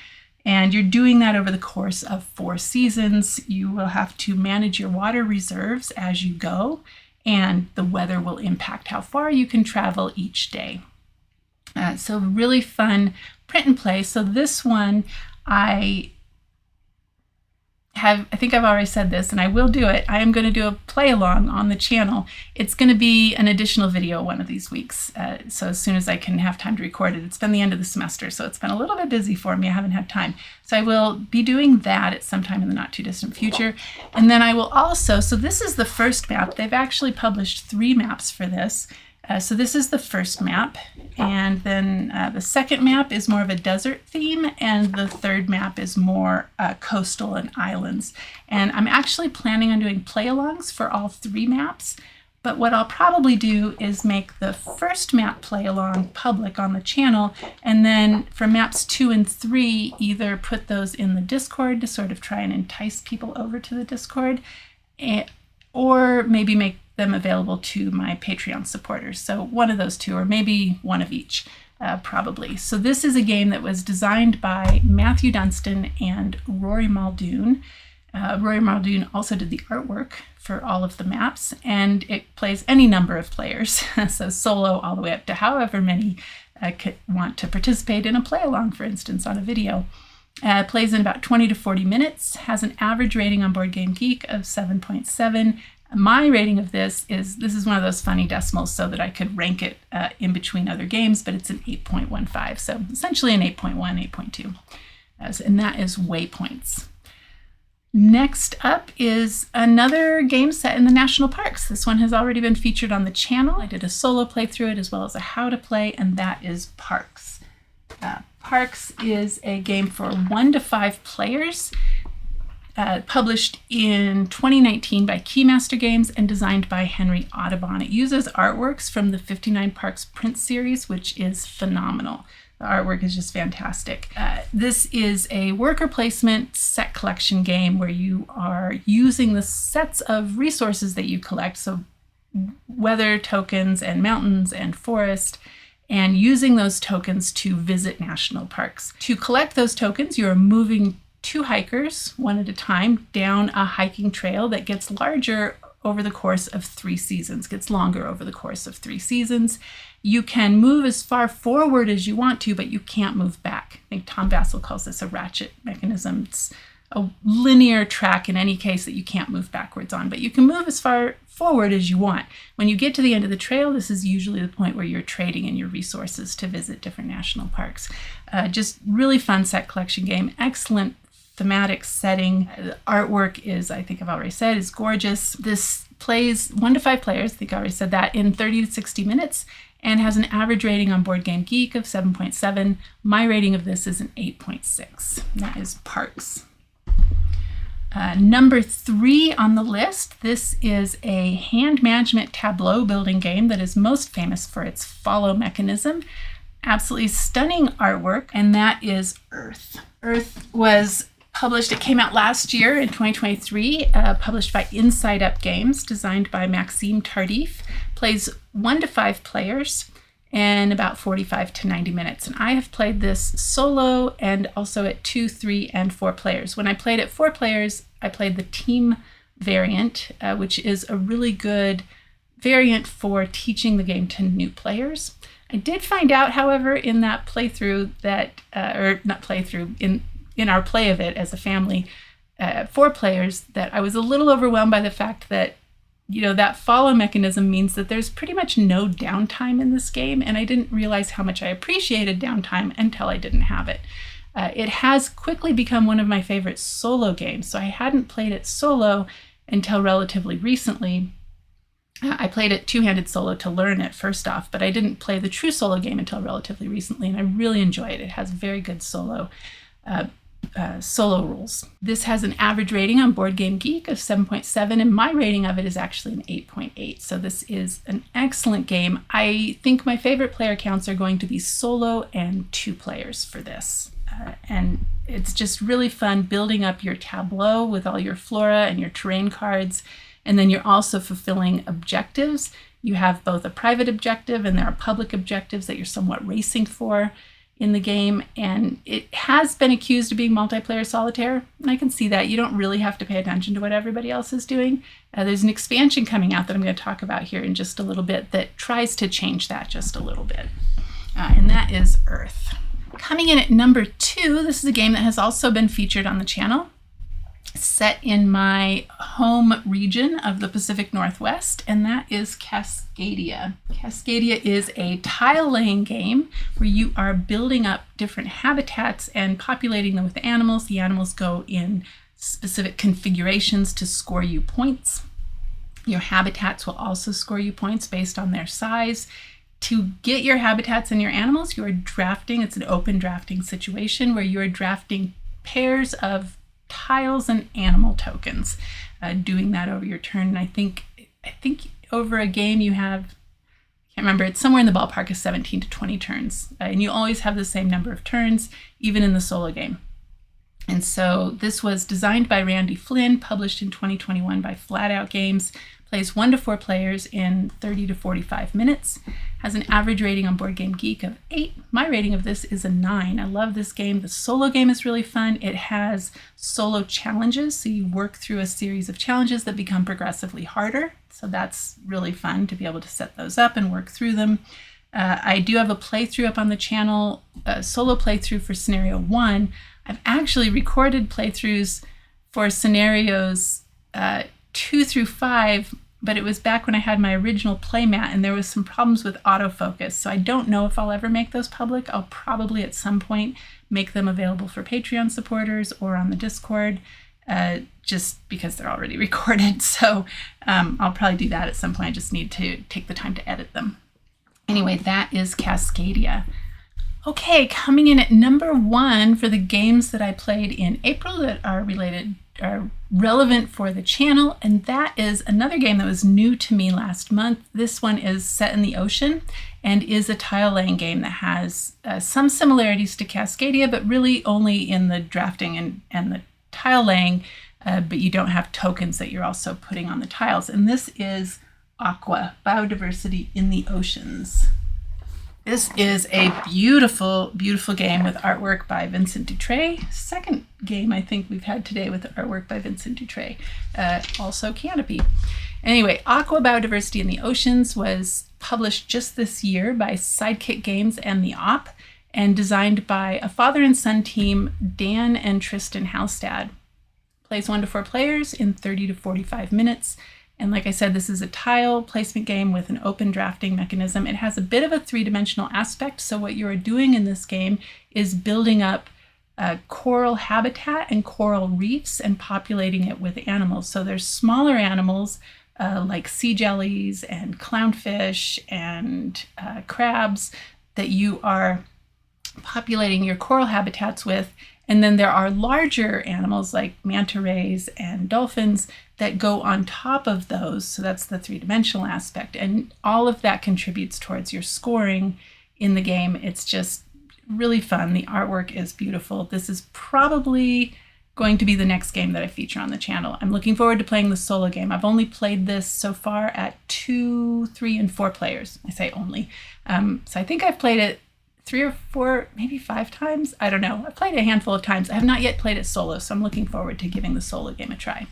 And you're doing that over the course of 4 seasons. You will have to manage your water reserves as you go, and the weather will impact how far you can travel each day. So really fun print and play. So this one, I think I've already said this, and I will do it. I am going to do a play along on the channel. It's going to be an additional video one of these weeks. So as soon as I can have time to record it. It's been the end of the semester, so it's been a little bit busy for me. I haven't had time. So I will be doing that at some time in the not too distant future. And then I will also, so this is the first map. They've actually published 3 maps for this. So this is the first map, and then the second map is more of a desert theme, and the third map is more coastal and islands. And I'm actually planning on doing play-alongs for all 3 maps, but what I'll probably do is make the first map play-along public on the channel, and then for maps 2 and 3, either put those in the Discord to sort of try and entice people over to the Discord, or maybe make them available to my Patreon supporters. So one of those 2, or maybe one of each, probably. So this is a game that was designed by Matthew Dunstan and Rory Muldoon. Rory Muldoon also did the artwork for all of the maps, and it plays any number of players, so solo all the way up to however many want to participate in a play-along, for instance, on a video. Plays in about 20 to 40 minutes, has an average rating on Board Game Geek of 7.7. My rating of this is one of those funny decimals so that I could rank it in between other games, but it's an 8.15. So essentially an 8.1, 8.2. And that is Waypoints. Next up is another game set in the national parks. This one has already been featured on the channel. I did a solo playthrough it as well as a how to play, and that is Parks. Parks is a game for 1 to 5 players. Published in 2019 by Keymaster Games and designed by Henry Audubon. It uses artworks from the 59 Parks print series, which is phenomenal. The artwork is just fantastic. This is a worker placement set collection game where you are using the sets of resources that you collect, so weather tokens and mountains and forest, and using those tokens to visit national parks. To collect those tokens, you are moving 2 hikers, one at a time, down a hiking trail that gets larger over the course of 3 seasons, gets longer over the course of 3 seasons. You can move as far forward as you want to, but you can't move back. I think Tom Vassell calls this a ratchet mechanism. It's a linear track in any case that you can't move backwards on, but you can move as far forward as you want. When you get to the end of the trail, this is usually the point where you're trading in your resources to visit different national parks. Just really fun set collection game, excellent thematic setting. The artwork is, I think I've already said, is gorgeous. This plays 1 to 5 players, I think I already said that, in 30 to 60 minutes, and has an average rating on Board Game Geek of 7.7. My rating of this is an 8.6. That is Parks. Number 3 on the list, this is a hand management tableau building game that is most famous for its follow mechanism. Absolutely stunning artwork, and that is Earth. Earth was It came out last year in 2023, published by Inside Up Games, designed by Maxime Tardif. Plays 1 to 5 players and about 45 to 90 minutes. And I have played this solo and also at 2, 3, and 4 players. When I played at 4 players, I played the team variant, which is a really good variant for teaching the game to new players. I did find out, however, in that playthrough that, or not playthrough, in our play of it as a family, 4 players, that I was a little overwhelmed by the fact that, that follow mechanism means that there's pretty much no downtime in this game, and I didn't realize how much I appreciated downtime until I didn't have it. It has quickly become one of my favorite solo games, so I hadn't played it solo until relatively recently. I played it two-handed solo to learn it first off, but I didn't play the true solo game until relatively recently, and I really enjoy it. It has very good solo rules. This has an average rating on Board Game Geek of 7.7, and my rating of it is actually an 8.8. So this is an excellent game. I think my favorite player counts are going to be solo and 2 players for this. And it's just really fun building up your tableau with all your flora and your terrain cards. And then you're also fulfilling objectives. You have both a private objective and there are public objectives that you're somewhat racing for in the game, and it has been accused of being multiplayer solitaire, and I can see that. You don't really have to pay attention to what everybody else is doing. There's an expansion coming out that I'm going to talk about here in just a little bit that tries to change that just a little bit, and that is Earth. Coming in at number 2, this is a game that has also been featured on the channel. Set in my home region of the Pacific Northwest, and that is Cascadia. Cascadia is a tile-laying game where you are building up different habitats and populating them with animals. The animals go in specific configurations to score you points. Your habitats will also score you points based on their size. To get your habitats and your animals, you are drafting. It's an open drafting situation where you are drafting pairs of tiles and animal tokens, doing that over your turn. And I think over a game you have, I can't remember, it's somewhere in the ballpark of 17 to 20 turns. And you always have the same number of turns, even in the solo game. And so this was designed by Randy Flynn, published in 2021 by Flat Out Games, plays 1 to 4 players in 30 to 45 minutes, has an average rating on Board Game Geek of 8. My rating of this is a 9. I love this game. The solo game is really fun. It has solo challenges, so you work through a series of challenges that become progressively harder. So that's really fun to be able to set those up and work through them. I do have a playthrough up on the channel, a solo playthrough for Scenario 1. I've actually recorded playthroughs for scenarios 2 through 5, but it was back when I had my original playmat and there was some problems with autofocus. So I don't know if I'll ever make those public. I'll probably at some point make them available for Patreon supporters or on the Discord, just because they're already recorded. So I'll probably do that at some point. I just need to take the time to edit them. Anyway, that is Cascadia. Okay, coming in at number 1 for the games that I played in April that are relevant for the channel, and that is another game that was new to me last month. This one is set in the ocean and is a tile laying game that has some similarities to Cascadia, but really only in the drafting and the tile laying, but you don't have tokens that you're also putting on the tiles. And this is AQUA, Biodiversity in the Oceans. This is a beautiful, beautiful game with artwork by Vincent Dutray. Second game I think we've had today with artwork by Vincent Dutray. Also Canopy. Anyway, AQUA Biodiversity in the Oceans was published just this year by Sidekick Games and the Op, and designed by a father and son team, Dan and Tristan Halstad. Plays 1 to 4 players in 30 to 45 minutes. And like I said, this is a tile placement game with an open drafting mechanism. It has a bit of a 3-dimensional aspect. So what you're doing in this game is building up coral habitat and coral reefs and populating it with animals. So there's smaller animals like sea jellies and clownfish and crabs that you are populating your coral habitats with. And then there are larger animals like manta rays and dolphins that go on top of those. So that's the 3-dimensional aspect. And all of that contributes towards your scoring in the game. It's just really fun. The artwork is beautiful. This is probably going to be the next game that I feature on the channel. I'm looking forward to playing the solo game. I've only played this so far at 2, 3, and 4 players. I say only. So I think I've played it 3 or 4, maybe 5 times. I don't know. I've played it a handful of times. I have not yet played it solo, so I'm looking forward to giving the solo game a try.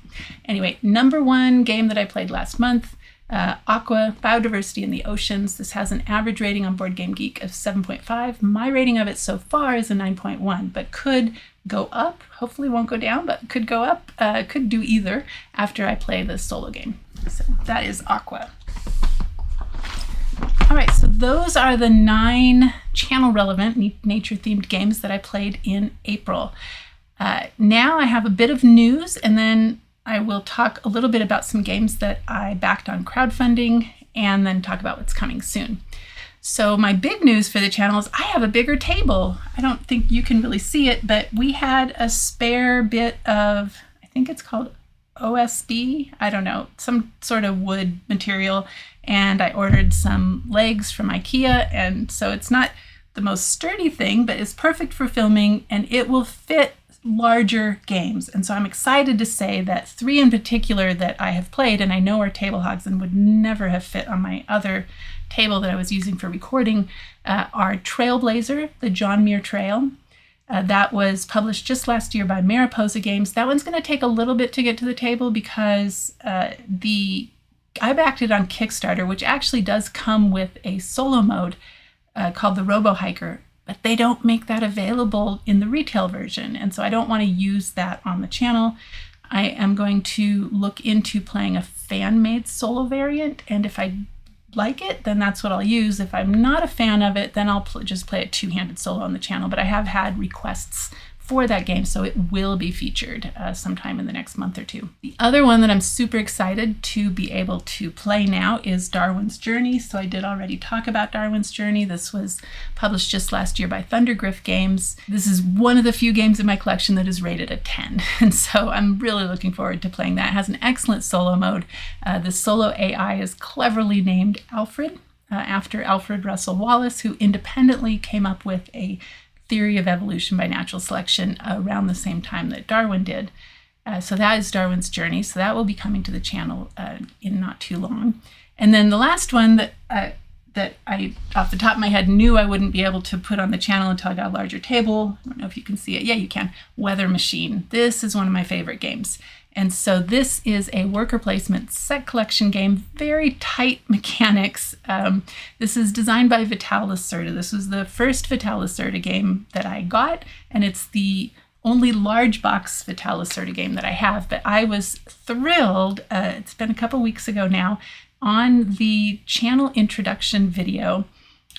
Anyway, number 1 game that I played last month, AQUA, Biodiversity in the Oceans. This has an average rating on Board Game Geek of 7.5. My rating of it so far is a 9.1, but could go up. Hopefully won't go down, but could go up. Could do either after I play the solo game. So that is AQUA. All right, so those are the 9 channel-relevant nature-themed games that I played in April. Now I have a bit of news, and then I will talk a little bit about some games that I backed on crowdfunding, and then talk about what's coming soon. So my big news for the channel is I have a bigger table. I don't think you can really see it, but we had a spare bit of, I think it's called OSB, I don't know, some sort of wood material, and I ordered some legs from IKEA, and so it's not the most sturdy thing, but it's perfect for filming, and it will fit larger games. And so I'm excited to say that 3 in particular that I have played, and I know are table hogs and would never have fit on my other table that I was using for recording, are Trailblazer, the John Muir Trail. That was published just last year by Mariposa Games. That one's going to take a little bit to get to the table because I backed it on Kickstarter, which actually does come with a solo mode called the Robo Hiker, but they don't make that available in the retail version. And so I don't want to use that on the channel. I am going to look into playing a fan-made solo variant, and if I like it, then that's what I'll use. If I'm not a fan of it, then I'll just play a 2-handed solo on the channel. But I have had requests for that game, so it will be featured sometime in the next month or 2. The other one that I'm super excited to be able to play now is Darwin's Journey. So I did already talk about Darwin's Journey. This was published just last year by Thundergriff Games. This is one of the few games in my collection that is rated a 10, and so I'm really looking forward to playing that. It has an excellent solo mode. The solo AI is cleverly named Alfred, after Alfred Russel Wallace, who independently came up with a theory of evolution by natural selection around the same time that Darwin did. So that is Darwin's Journey. So that will be coming to the channel in not too long. And then the last one that I, off the top of my head, knew I wouldn't be able to put on the channel until I got a larger table. I don't know if you can see it. Yeah, you can. Weather Machine. This is one of my favorite games. And so this is a worker placement set collection game, very tight mechanics. This is designed by Vital Lacerda. This was the first Vital Lacerda game that I got, and it's the only large box Vital Lacerda game that I have. But I was thrilled, it's been a couple weeks ago now, on the channel introduction video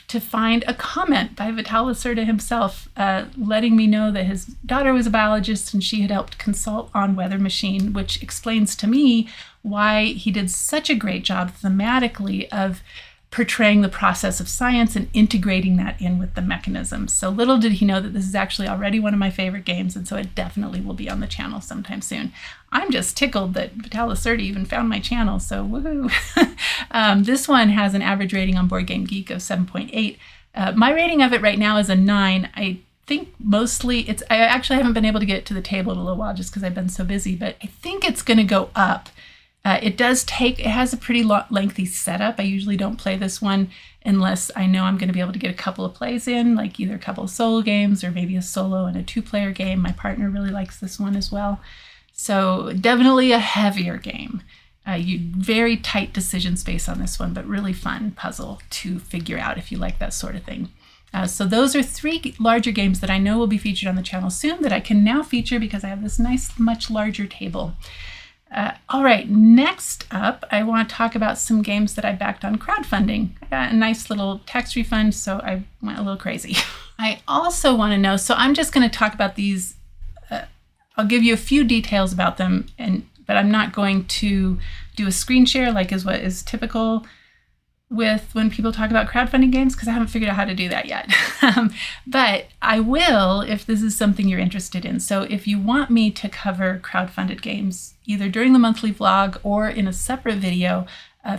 to find a comment by Vital Lacerda himself letting me know that his daughter was a biologist and she had helped consult on Weather Machine, which explains to me why he did such a great job thematically of portraying the process of science and integrating that in with the mechanism. So little did he know that this is actually already one of my favorite games, and so it definitely will be on the channel sometime soon. I'm just tickled that Vital Lacerda even found my channel, so woohoo! This one has an average rating on Board Game Geek of 7.8. My rating of it right now is a 9. I think mostly I actually haven't been able to get it to the table in a little while just because I've been so busy, but I think it's going to go up. It has a pretty lengthy setup. I usually don't play this one unless I know I'm going to be able to get a couple of plays in, like either a couple of solo games or maybe a solo and a 2-player game. My partner really likes this one as well. So definitely a heavier game. Very tight decision space on this one, but really fun puzzle to figure out if you like that sort of thing. So those are 3 larger games that I know will be featured on the channel soon that I can now feature because I have this nice, much larger table. All right, next up, I want to talk about some games that I backed on crowdfunding. I got a nice little tax refund, so I went a little crazy. I also want to know, so I'm just going to talk about these. I'll give you a few details about them, but I'm not going to do a screen share like is what is typical with when people talk about crowdfunding games, because I haven't figured out how to do that yet. But I will if this is something you're interested in. So if you want me to cover crowdfunded games, either during the monthly vlog or in a separate video,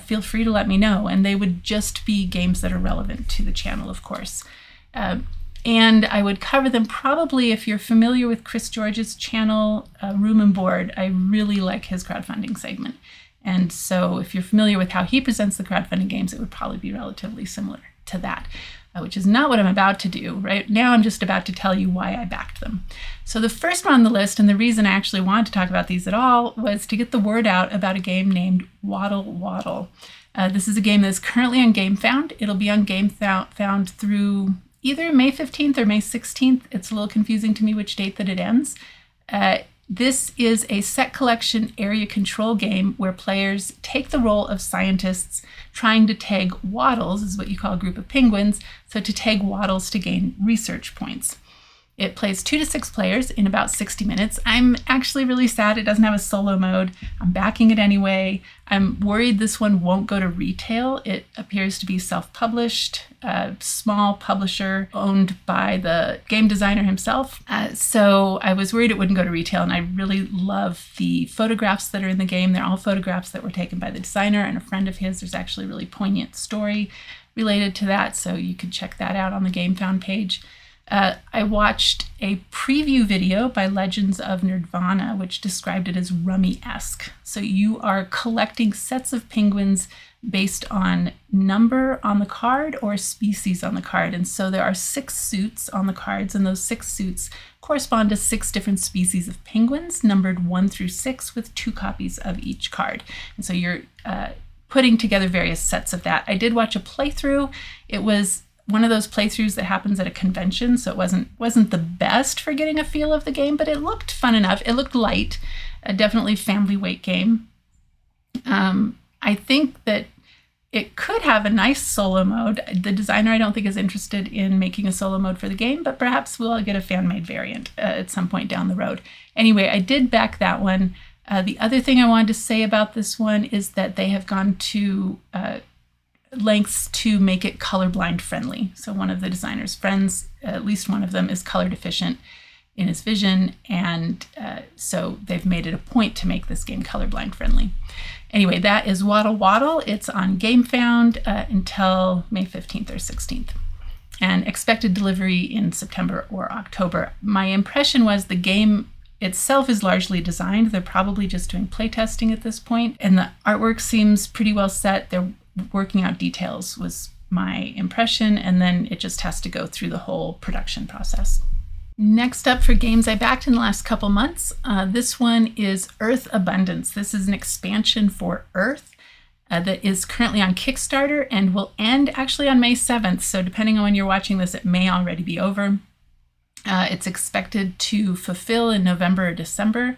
feel free to let me know. And they would just be games that are relevant to the channel, of course. And I would cover them probably, if you're familiar with Chris George's channel, Room and Board. I really like his crowdfunding segment. And so if you're familiar with how he presents the crowdfunding games, it would probably be relatively similar to that, which is not what I'm about to do. Right now, I'm just about to tell you why I backed them. So the first one on the list, and the reason I actually wanted to talk about these at all, was to get the word out about a game named Waddle Waddle. This is a game that's currently on GameFound. It'll be on GameFound through either May 15th or May 16th. It's a little confusing to me which date that it ends. This is a set collection area control game where players take the role of scientists trying to tag waddles, is what you call a group of penguins, so to tag waddles to gain research points. It plays 2 to 6 players in about 60 minutes. I'm actually really sad it doesn't have a solo mode. I'm backing it anyway. I'm worried this one won't go to retail. It appears to be self-published, a small publisher owned by the game designer himself. So I was worried it wouldn't go to retail, and I really love the photographs that are in the game. They're all photographs that were taken by the designer and a friend of his. There's actually a really poignant story related to that, so you could check that out on the GameFound page. I watched a preview video by Legends of Nerdvana, which described it as rummy-esque. So you are collecting sets of penguins based on number on the card or species on the card. And so there are 6 suits on the cards, and those 6 suits correspond to 6 different species of penguins, numbered 1 through 6, with 2 copies of each card. And so you're putting together various sets of that. I did watch a playthrough. It was one of those playthroughs that happens at a convention, so it wasn't the best for getting a feel of the game, but it looked fun enough. It looked light, a definitely family weight game. I think that it could have a nice solo mode. The designer, I don't think, is interested in making a solo mode for the game, but perhaps we'll get a fan-made variant at some point down the road. Anyway, I did back that one. The other thing I wanted to say about this one is that they have gone to lengths to make it colorblind friendly. So one of the designer's friends, at least one of them, is color deficient in his vision, and so they've made it a point to make this game colorblind friendly. Anyway, that is Waddle Waddle. It's on GameFound until May 15th or 16th, and expected delivery in September or October. My impression was the game itself is largely designed. They're probably just doing playtesting at this point, and the artwork seems pretty well set. They're working out details, was my impression, and then it just has to go through the whole production process. Next up for games I backed in the last couple months, this one is Earth Abundance. This is an expansion for Earth that is currently on Kickstarter and will end actually on May 7th. So depending on when you're watching this, it may already be over. It's expected to fulfill in November or December.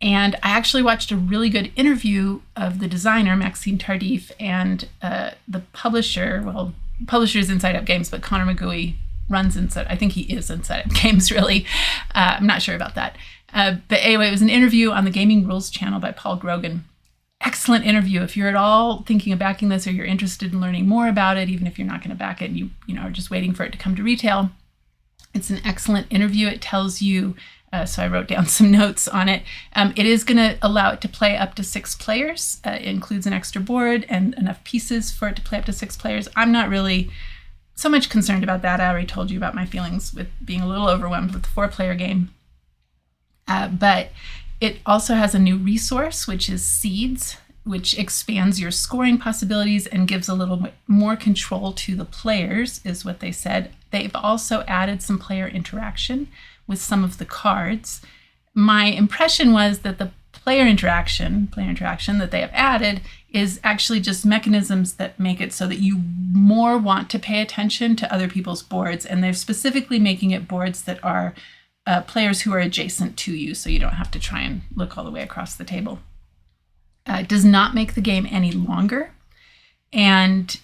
And I actually watched a really good interview of the designer, Maxime Tardif, and the publisher. Well, publisher is Inside Out Games, but Connor McGooey runs Inside. I think he is Inside Out Games, really. I'm not sure about that. But anyway, it was an interview on the Gaming Rules channel by Paul Grogan. Excellent interview. If you're at all thinking of backing this, or you're interested in learning more about it, even if you're not going to back it and you are just waiting for it to come to retail, it's an excellent interview. It tells you. So I wrote down some notes on it. It is going to allow it to play up to 6 players. It includes an extra board and enough pieces for it to play up to 6 players. I'm not really so much concerned about that. I already told you about my feelings with being a little overwhelmed with the 4-player game. But it also has a new resource, which is Seeds, which expands your scoring possibilities and gives a little bit more control to the players, is what they said. They've also added some player interaction with some of the cards. My impression was that the player interaction that they have added is actually just mechanisms that make it so that you more want to pay attention to other people's boards, and they're specifically making it boards that are players who are adjacent to you, so you don't have to try and look all the way across the table. It does not make the game any longer, and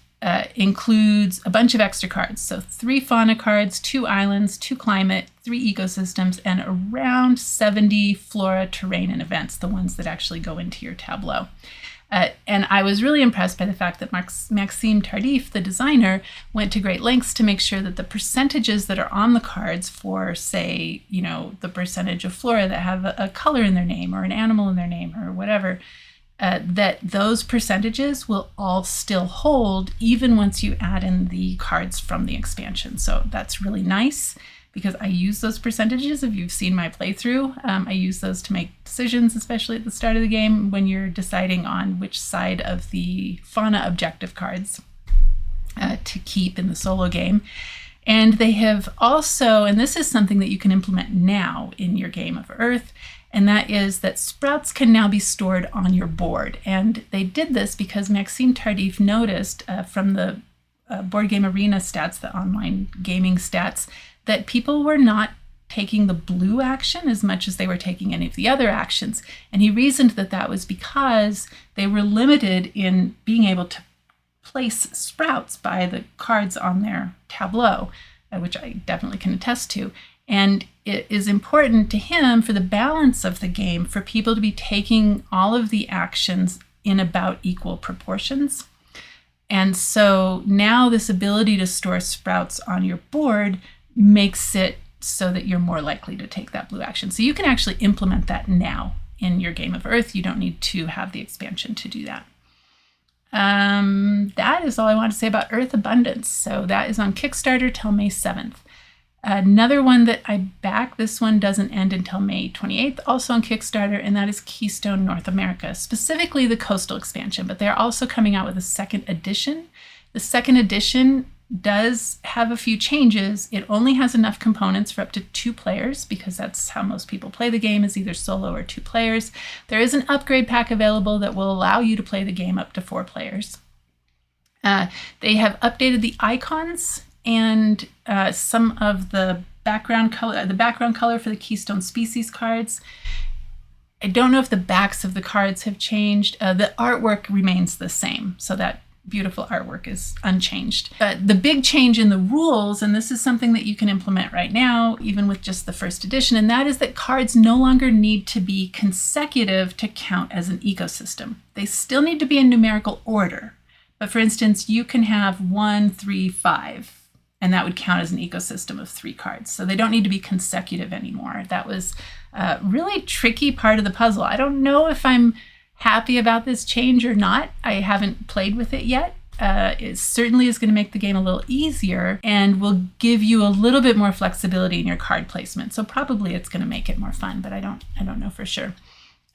includes a bunch of extra cards. So 3 fauna cards, 2 islands, 2 climate, 3 ecosystems, and around 70 flora, terrain, and events, the ones that actually go into your tableau. And I was really impressed by the fact that Maxime Tardif, the designer, went to great lengths to make sure that the percentages that are on the cards for, say, the percentage of flora that have a color in their name or an animal in their name or whatever, that those percentages will all still hold even once you add in the cards from the expansion. So that's really nice because I use those percentages. If you've seen my playthrough, I use those to make decisions, especially at the start of the game when you're deciding on which side of the fauna objective cards to keep in the solo game. And they have also, and this is something that you can implement now in your game of Earth, and that is that sprouts can now be stored on your board. And they did this because Maxime Tardif noticed from the Board Game Arena stats, the online gaming stats, that people were not taking the blue action as much as they were taking any of the other actions. And he reasoned that that was because they were limited in being able to place sprouts by the cards on their tableau, which I definitely can attest to. And it is important to him for the balance of the game for people to be taking all of the actions in about equal proportions. And so now this ability to store sprouts on your board makes it so that you're more likely to take that blue action. So you can actually implement that now in your game of Earth. You don't need to have the expansion to do that. That is all I want to say about Earth Abundance. So that is on Kickstarter till May 7th. Another one that I back, this one doesn't end until May 28th, also on Kickstarter, and that is Keystone North America, specifically the coastal expansion, but they're also coming out with a second edition. The second edition does have a few changes. It only has enough components for up to 2 players because that's how most people play the game, is either solo or 2 players. There is an upgrade pack available that will allow you to play the game up to 4 players. They have updated the icons and some of the background color for the Keystone species cards. I don't know if the backs of the cards have changed. The artwork remains the same, so that beautiful artwork is unchanged. The big change in the rules, and this is something that you can implement right now, even with just the first edition, and that is that cards no longer need to be consecutive to count as an ecosystem. They still need to be in numerical order. But for instance, you can have 1, 3, 5, and that would count as an ecosystem of 3 cards. So they don't need to be consecutive anymore. That was a really tricky part of the puzzle. I don't know if I'm happy about this change or not. I haven't played with it yet. It certainly is going to make the game a little easier and will give you a little bit more flexibility in your card placement. So probably it's going to make it more fun, but I don't know for sure.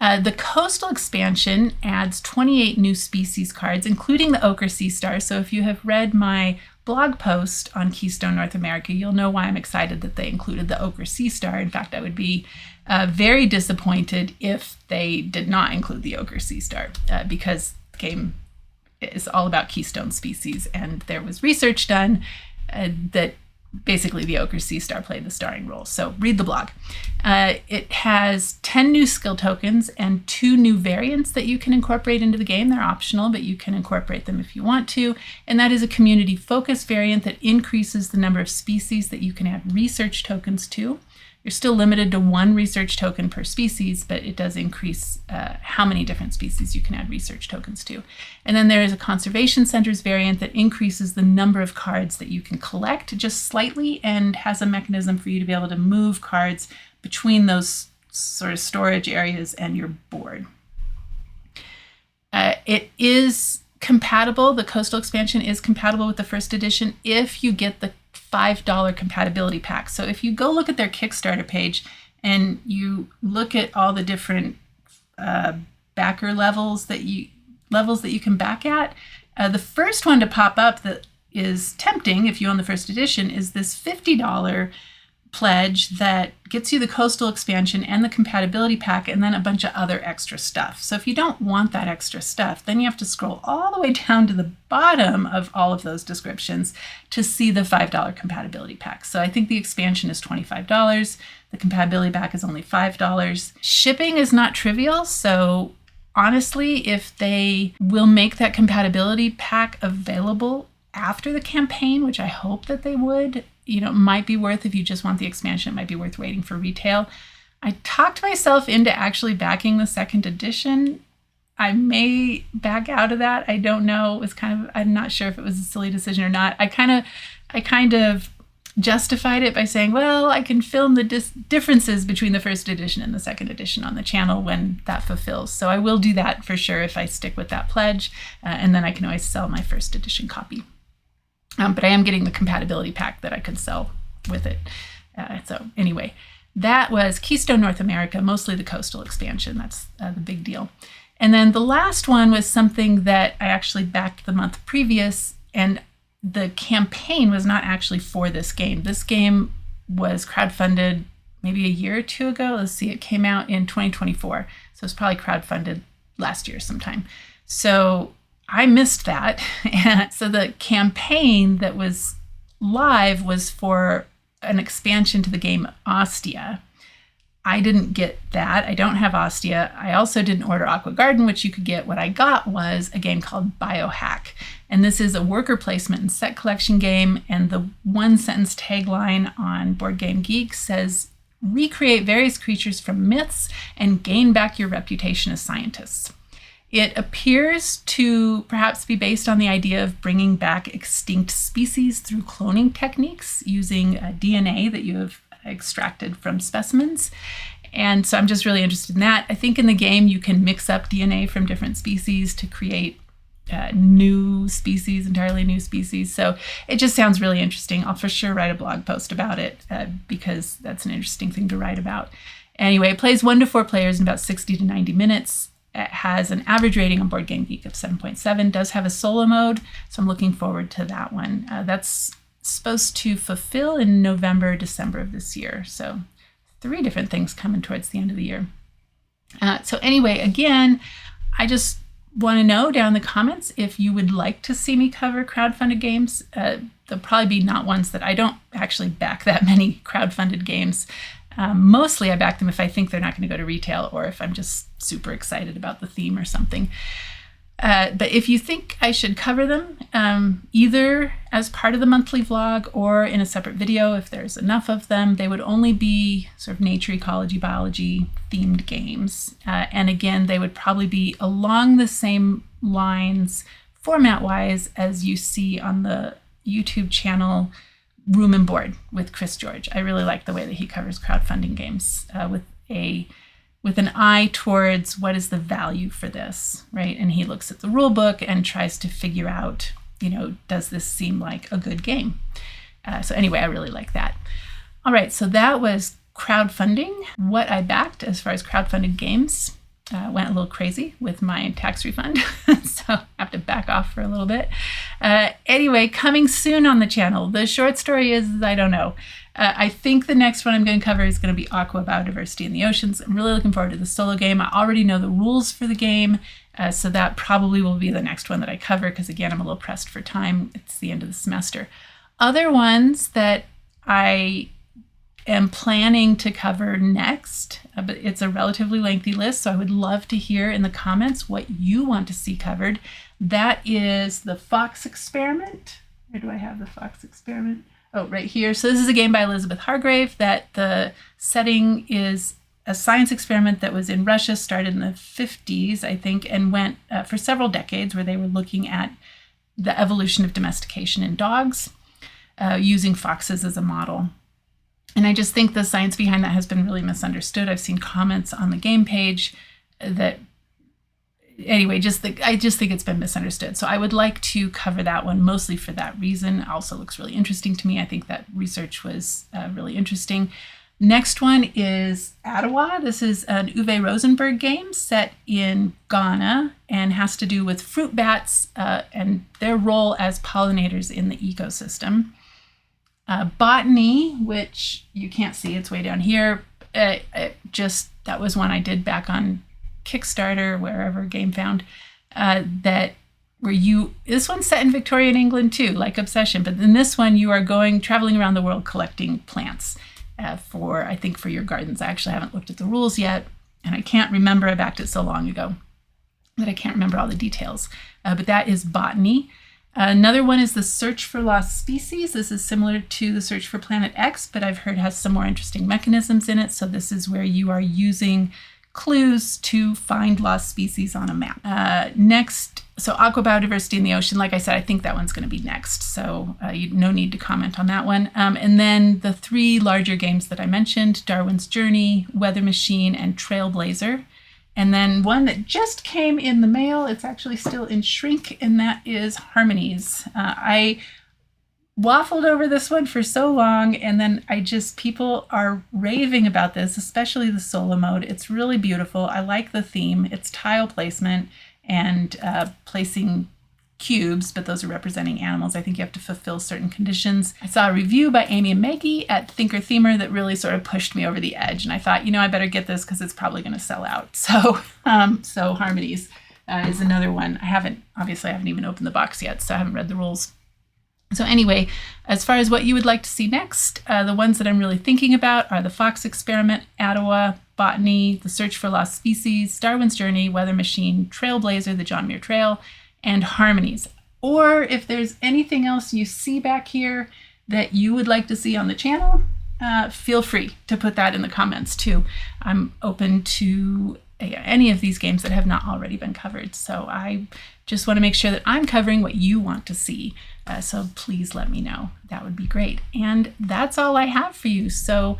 The coastal expansion adds 28 new species cards, including the ochre sea star. So if you have read my blog post on Keystone North America, you'll know why I'm excited that they included the ochre sea star. In fact, I would be very disappointed if they did not include the ochre sea star because the game is all about Keystone species, and there was research done that basically the ochre sea star played the starring role. So read the blog. It has 10 new skill tokens and 2 new variants that you can incorporate into the game. They're optional, but you can incorporate them if you want to. And that is a community focus variant that increases the number of species that you can add research tokens to. You're still limited to 1 research token per species, but it does increase how many different species you can add research tokens to. And then there is a conservation centers variant that increases the number of cards that you can collect just slightly and has a mechanism for you to be able to move cards between those sort of storage areas and your board. It is compatible, the coastal expansion is compatible with the first edition if you get the $5 compatibility pack. So if you go look at their Kickstarter page and you look at all the different backer levels that you can back at, the first one to pop up that is tempting if you own the first edition is this $50 pledge that gets you the coastal expansion and the compatibility pack and then a bunch of other extra stuff. So if you don't want that extra stuff, then you have to scroll all the way down to the bottom of all of those descriptions to see the $5 compatibility pack. So I think the expansion is $25. The compatibility pack is only $5. Shipping is not trivial, so honestly, if they will make that compatibility pack available after the campaign, which I hope that they would, it might be worth, if you just want the expansion, it might be worth waiting for retail. I talked myself into actually backing the second edition. I may back out of that. I don't know. It was I'm not sure if it was a silly decision or not. I kind of justified it by saying, well, I can film the differences between the first edition and the second edition on the channel when that fulfills. So I will do that for sure if I stick with that pledge, and then I can always sell my first edition copy. But I am getting the compatibility pack that I could sell with it. So anyway, that was Keystone North America, mostly the coastal expansion. That's the big deal. And then the last one was something that I actually backed the month previous, and the campaign was not actually for this game. This game was crowdfunded maybe a year or two ago. Let's see, it came out in 2024. So it's probably crowdfunded last year sometime. So I missed that. And so the campaign that was live was for an expansion to the game Ostia. I didn't get that. I don't have Ostia. I also didn't order Aqua Garden, which you could get. What I got was a game called Biohack. And this is a worker placement and set collection game. And the one sentence tagline on Board Game Geek says, recreate various creatures from myths and gain back your reputation as scientists. It appears to perhaps be based on the idea of bringing back extinct species through cloning techniques using DNA that you have extracted from specimens. And so I'm just really interested in that. I think in the game you can mix up DNA from different species to create new species, entirely new species. So it just sounds really interesting. I'll for sure write a blog post about it because that's an interesting thing to write about. Anyway, it plays 1 to 4 players in about 60 to 90 minutes. It has an average rating on Board Game Geek of 7.7, does have a solo mode, so I'm looking forward to that one. That's supposed to fulfill in November, December of this year. So 3 different things coming towards the end of the year. So anyway, again, I just want to know down in the comments if you would like to see me cover crowdfunded games. They'll probably be not ones that I don't actually back that many crowdfunded games. Mostly I back them if I think they're not going to go to retail or if I'm just super excited about the theme or something. But if you think I should cover them, either as part of the monthly vlog or in a separate video, if there's enough of them, they would only be sort of nature, ecology, biology themed games. And again, they would probably be along the same lines format-wise as you see on the YouTube channel Room and Board with Chris George. I really like the way that he covers crowdfunding games with an eye towards what is the value for this, right? And he looks at the rule book and tries to figure out, does this seem like a good game? So anyway, I really like that. All right, so that was crowdfunding. What I backed as far as crowdfunded games went a little crazy with my tax refund, so I have to back off for a little bit. Anyway, coming soon on the channel. The short story is, I don't know. I think the next one I'm going to cover is going to be AQUA, Biodiversity in the Oceans. I'm really looking forward to the solo game. I already know the rules for the game, so that probably will be the next one that I cover because, again, I'm a little pressed for time. It's the end of the semester. Other ones that I am planning to cover next, but it's a relatively lengthy list, so I would love to hear in the comments what you want to see covered. That is the Fox Experiment. Where do I have the Fox Experiment? Oh, right here. So this is a game by Elizabeth Hargrave that the setting is a science experiment that was in Russia, started in the 50s, I think, and went for several decades where they were looking at the evolution of domestication in dogs using foxes as a model. And I just think the science behind that has been really misunderstood. I've seen comments on the game page that, anyway, I just think it's been misunderstood. So I would like to cover that one mostly for that reason. Also looks really interesting to me. I think that research was really interesting. Next one is AQUA. This is an Uwe Rosenberg game set in Ghana and has to do with fruit bats and their role as pollinators in the ecosystem. Botany, which you can't see, it's way down here. That was one I did back on Kickstarter, wherever Game Found. This one's set in Victorian England too, like Obsession, but in this one you are traveling around the world collecting plants for your gardens. I actually haven't looked at the rules yet, and I can't remember. I backed it so long ago that I can't remember all the details. But that is Botany. Another one is the Search for Lost Species. This is similar to the Search for Planet X, but I've heard has some more interesting mechanisms in it. So this is where you are using clues to find lost species on a map. Next So Aqua Biodiversity in the Ocean, like I said, I think that one's going to be next. So no need to comment on that one. And then the 3 larger games that I mentioned, Darwin's Journey, Weather Machine, and Trailblazer. And then one that just came in the mail, it's actually still in shrink, and that is Harmonies. I waffled over this one for so long, and then people are raving about this, especially the solo mode. It's really beautiful. I like the theme. It's tile placement and placing cubes, but those are representing animals. I think you have to fulfill certain conditions. I saw a review by Amy and Maggie at Thinker Themer that really sort of pushed me over the edge, and I thought, I better get this because it's probably going to sell out. So Harmonies is another one. I haven't even opened the box yet, so I haven't read the rules. So anyway, as far as what you would like to see next, the ones that I'm really thinking about are the Fox Experiment, AQUA, Botany, The Search for Lost Species, Darwin's Journey, Weather Machine, Trailblazer, the John Muir Trail, and Harmonies. Or if there's anything else you see back here that you would like to see on the channel, feel free to put that in the comments too. I'm open to any of these games that have not already been covered. So I just want to make sure that I'm covering what you want to see. So please let me know. That would be great. And that's all I have for you. So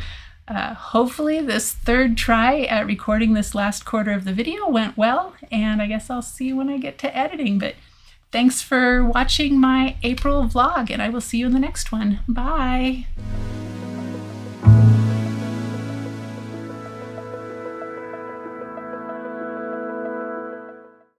hopefully this 3rd try at recording this last quarter of the video went well, and I guess I'll see you when I get to editing. But thanks for watching my April vlog, and I will see you in the next one. Bye.